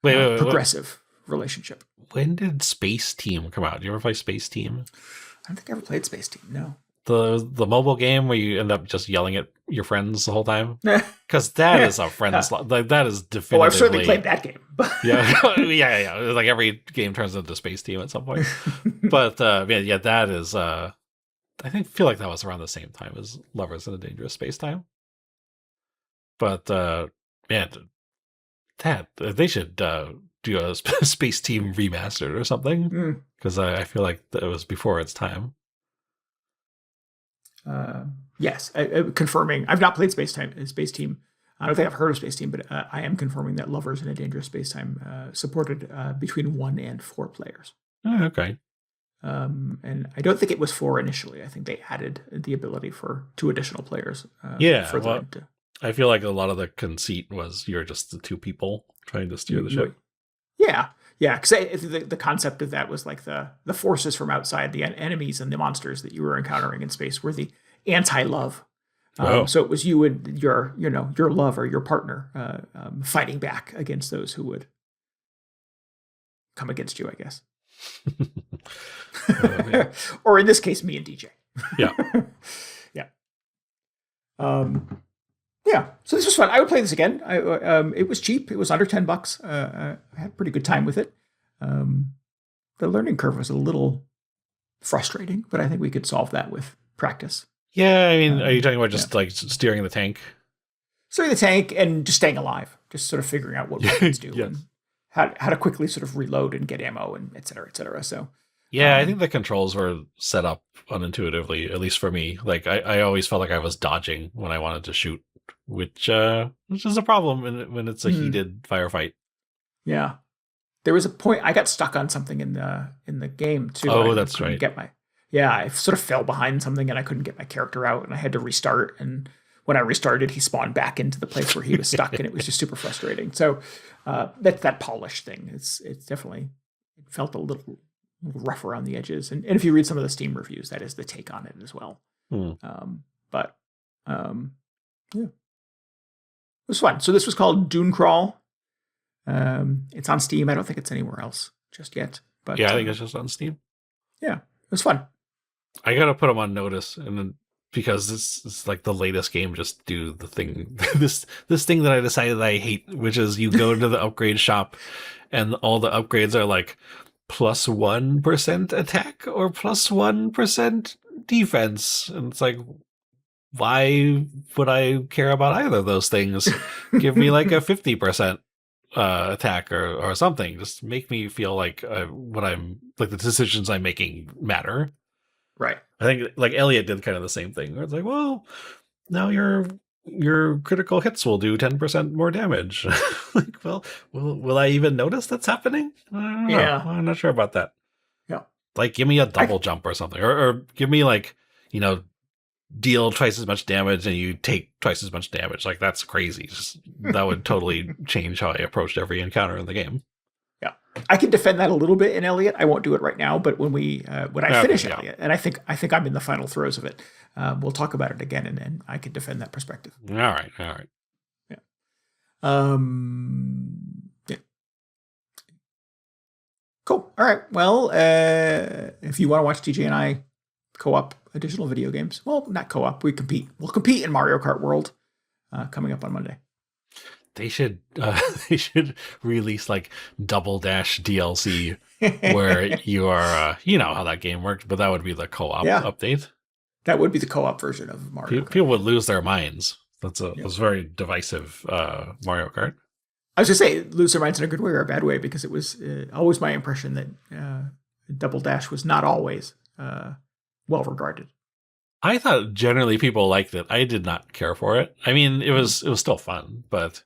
progressive relationship. When did Space Team come out? Did you ever play Space Team? I don't think I ever played Space Team, no. The mobile game where you end up just yelling at your friends the whole time? Because that is a friend slot. Like, that is definitively... Oh, I've certainly played that game. yeah. Like every game turns into Space Team at some point. But that is... I feel like that was around the same time as Lovers in a Dangerous Space-Time. But, they should do a Space Team remastered or something. Because I feel like that was before its time. Yes, confirming. I've not played Space Team. I don't think I've heard of Space Team, but I am confirming that Lovers in a Dangerous Space-Time supported between 1 and 4 players. Oh, okay. And I don't think it was 4 initially. I think they added the ability for 2 additional players. I feel like a lot of the conceit was you're just the 2 people trying to steer the ship. Yeah, because the concept of that was like the forces from outside, the enemies and the monsters that you were encountering in space were the anti-love. So it was you and your love or your partner fighting back against those who would come against you, I guess. Or in this case, me and DJ. Yeah. So this was fun. I would play this again. It was cheap. It was under $10. I had a pretty good time with it. The learning curve was a little frustrating, but I think we could solve that with practice. Yeah, I mean, are you talking about just like steering the tank? Steering the tank and just staying alive, just sort of figuring out what weapons do and how to quickly sort of reload and get ammo and et cetera, et cetera. So I think the controls were set up unintuitively, at least for me. Like I always felt like I was dodging when I wanted to shoot, which is a problem when it's a heated firefight. Yeah. There was a point I got stuck on something in the game too. Oh, that's right. I sort of fell behind something and I couldn't get my character out and I had to restart. And when I restarted, he spawned back into the place where he was stuck and it was just super frustrating. So that's that polish thing. It's definitely, it felt a little rough around the edges. And if you read some of the Steam reviews, that is the take on it as well. It was fun. So this was called DuneCrawl. It's on Steam. I don't think it's anywhere else just yet. But I think it's just on Steam. Yeah, it was fun. I gotta put them on notice, and then because this is like the latest game, just do the thing, this thing that I decided I hate, which is you go to the upgrade shop, and all the upgrades are like plus 1% attack or plus 1% defense, and it's like, why would I care about either of those things? Give me like a 50% attack or something. Just make me feel like what I'm like the decisions I'm making matter. Right. I think like Elliot did kind of the same thing. Where it's like, well, now you're your critical hits will do 10% more damage. Like, well, will I even notice that's happening? I don't know. Yeah. I'm not sure about that. Yeah. Like, give me a double jump or something, or give me like, deal twice as much damage and you take twice as much damage. Like, that's crazy. That would totally change how I approached every encounter in the game. Yeah, I can defend that a little bit in Elliot. I won't do it right now, but when I finish Elliot, and I think I'm in the final throes of it, we'll talk about it again, and I can defend that perspective. All right. Yeah. Yeah. Cool. All right. Well, if you want to watch DJ and I co-op additional video games, well, not co-op, we compete. We'll compete in Mario Kart World coming up on Monday. They should release like Double Dash DLC where you are you know how that game worked, but that would be the co-op update. That would be the co-op version of Mario Kart. People would lose their minds. That's a very divisive Mario Kart. I was going to say, lose their minds in a good way or a bad way, because it was always my impression that Double Dash was not always well regarded. I thought generally people liked it. I did not care for it. I mean, it was still fun, but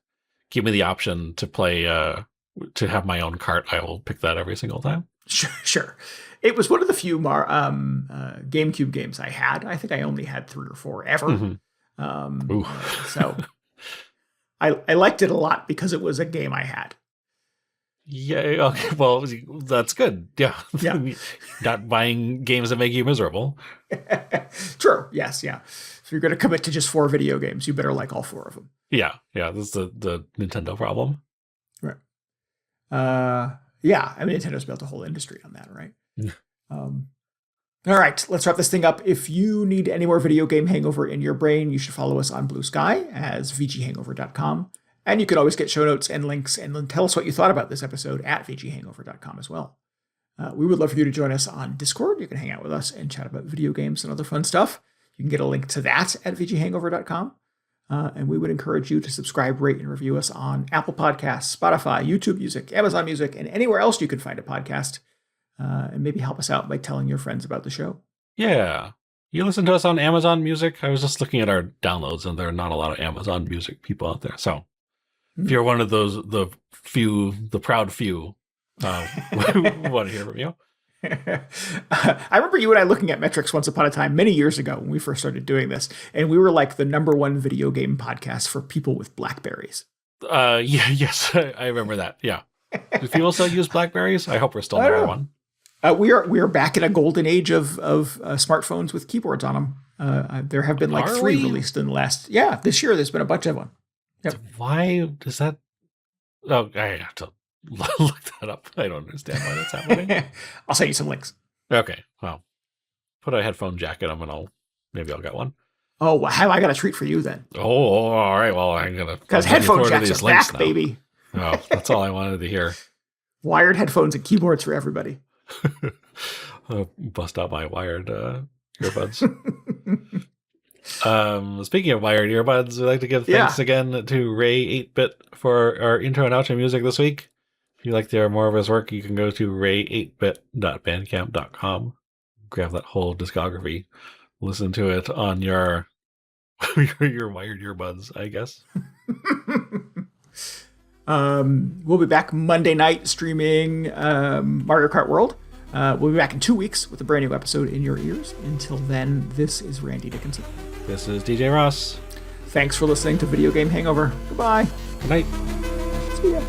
give me the option to play to have my own cart. I will pick that every single time. Sure. It was one of the few GameCube games I had. I think I only had 3 or 4 ever. Mm-hmm. So I liked it a lot because it was a game I had. Yeah. Okay. Well, that's good. Yeah. Not buying games that make you miserable. True. Yes. Yeah. If you're going to commit to just 4 video games, you better like all 4 of them. Yeah. Yeah. This is the Nintendo problem. Right. Yeah. I mean, Nintendo's built a whole industry on that, right? All right. Let's wrap this thing up. If you need any more video game hangover in your brain, you should follow us on Blue Sky as VGHangover.com. And you can always get show notes and links and tell us what you thought about this episode at VGHangover.com as well. We would love for you to join us on Discord. You can hang out with us and chat about video games and other fun stuff. You can get a link to that at VGHangover.com. And we would encourage you to subscribe, rate, and review us on Apple Podcasts, Spotify, YouTube Music, Amazon Music, and anywhere else you can find a podcast. And maybe help us out by telling your friends about the show. Yeah. You listen to us on Amazon Music? I was just looking at our downloads, and there are not a lot of Amazon Music people out there. So if you're one of those, the proud few, we want to hear from you. I remember you and I looking at metrics once upon a time, many years ago when we first started doing this, and we were like the #1 video game podcast for people with Blackberries. Yes, I remember that. Yeah. Do people still use Blackberries? I hope we're still #1. We are back in a golden age of smartphones with keyboards on them. There have been like 3 released in the last. Yeah, this year there's been a bunch of them. Yep. Why does that? Oh, I have to look that up. I don't understand why that's happening. I'll send you some links. Okay. Well, put a headphone jack in them, and maybe I'll get one. Oh, well, I got a treat for you then. Oh, all right. Well, I'm gonna because headphone jacks are back, baby. Oh, that's all I wanted to hear. Wired headphones and keyboards for everybody. I'll bust out my wired earbuds. Speaking of wired earbuds, we'd like to give thanks again to Ray 8-Bit for our intro and outro music this week. If you'd like to hear more of his work, you can go to ray8bit.bandcamp.com. Grab that whole discography. Listen to it on your wired earbuds, I guess. We'll be back Monday night streaming Mario Kart World. We'll be back in 2 weeks with a brand new episode in your ears. Until then, this is Randy Dickinson. This is DJ Ross. Thanks for listening to Video Game Hangover. Goodbye. Good night. See ya.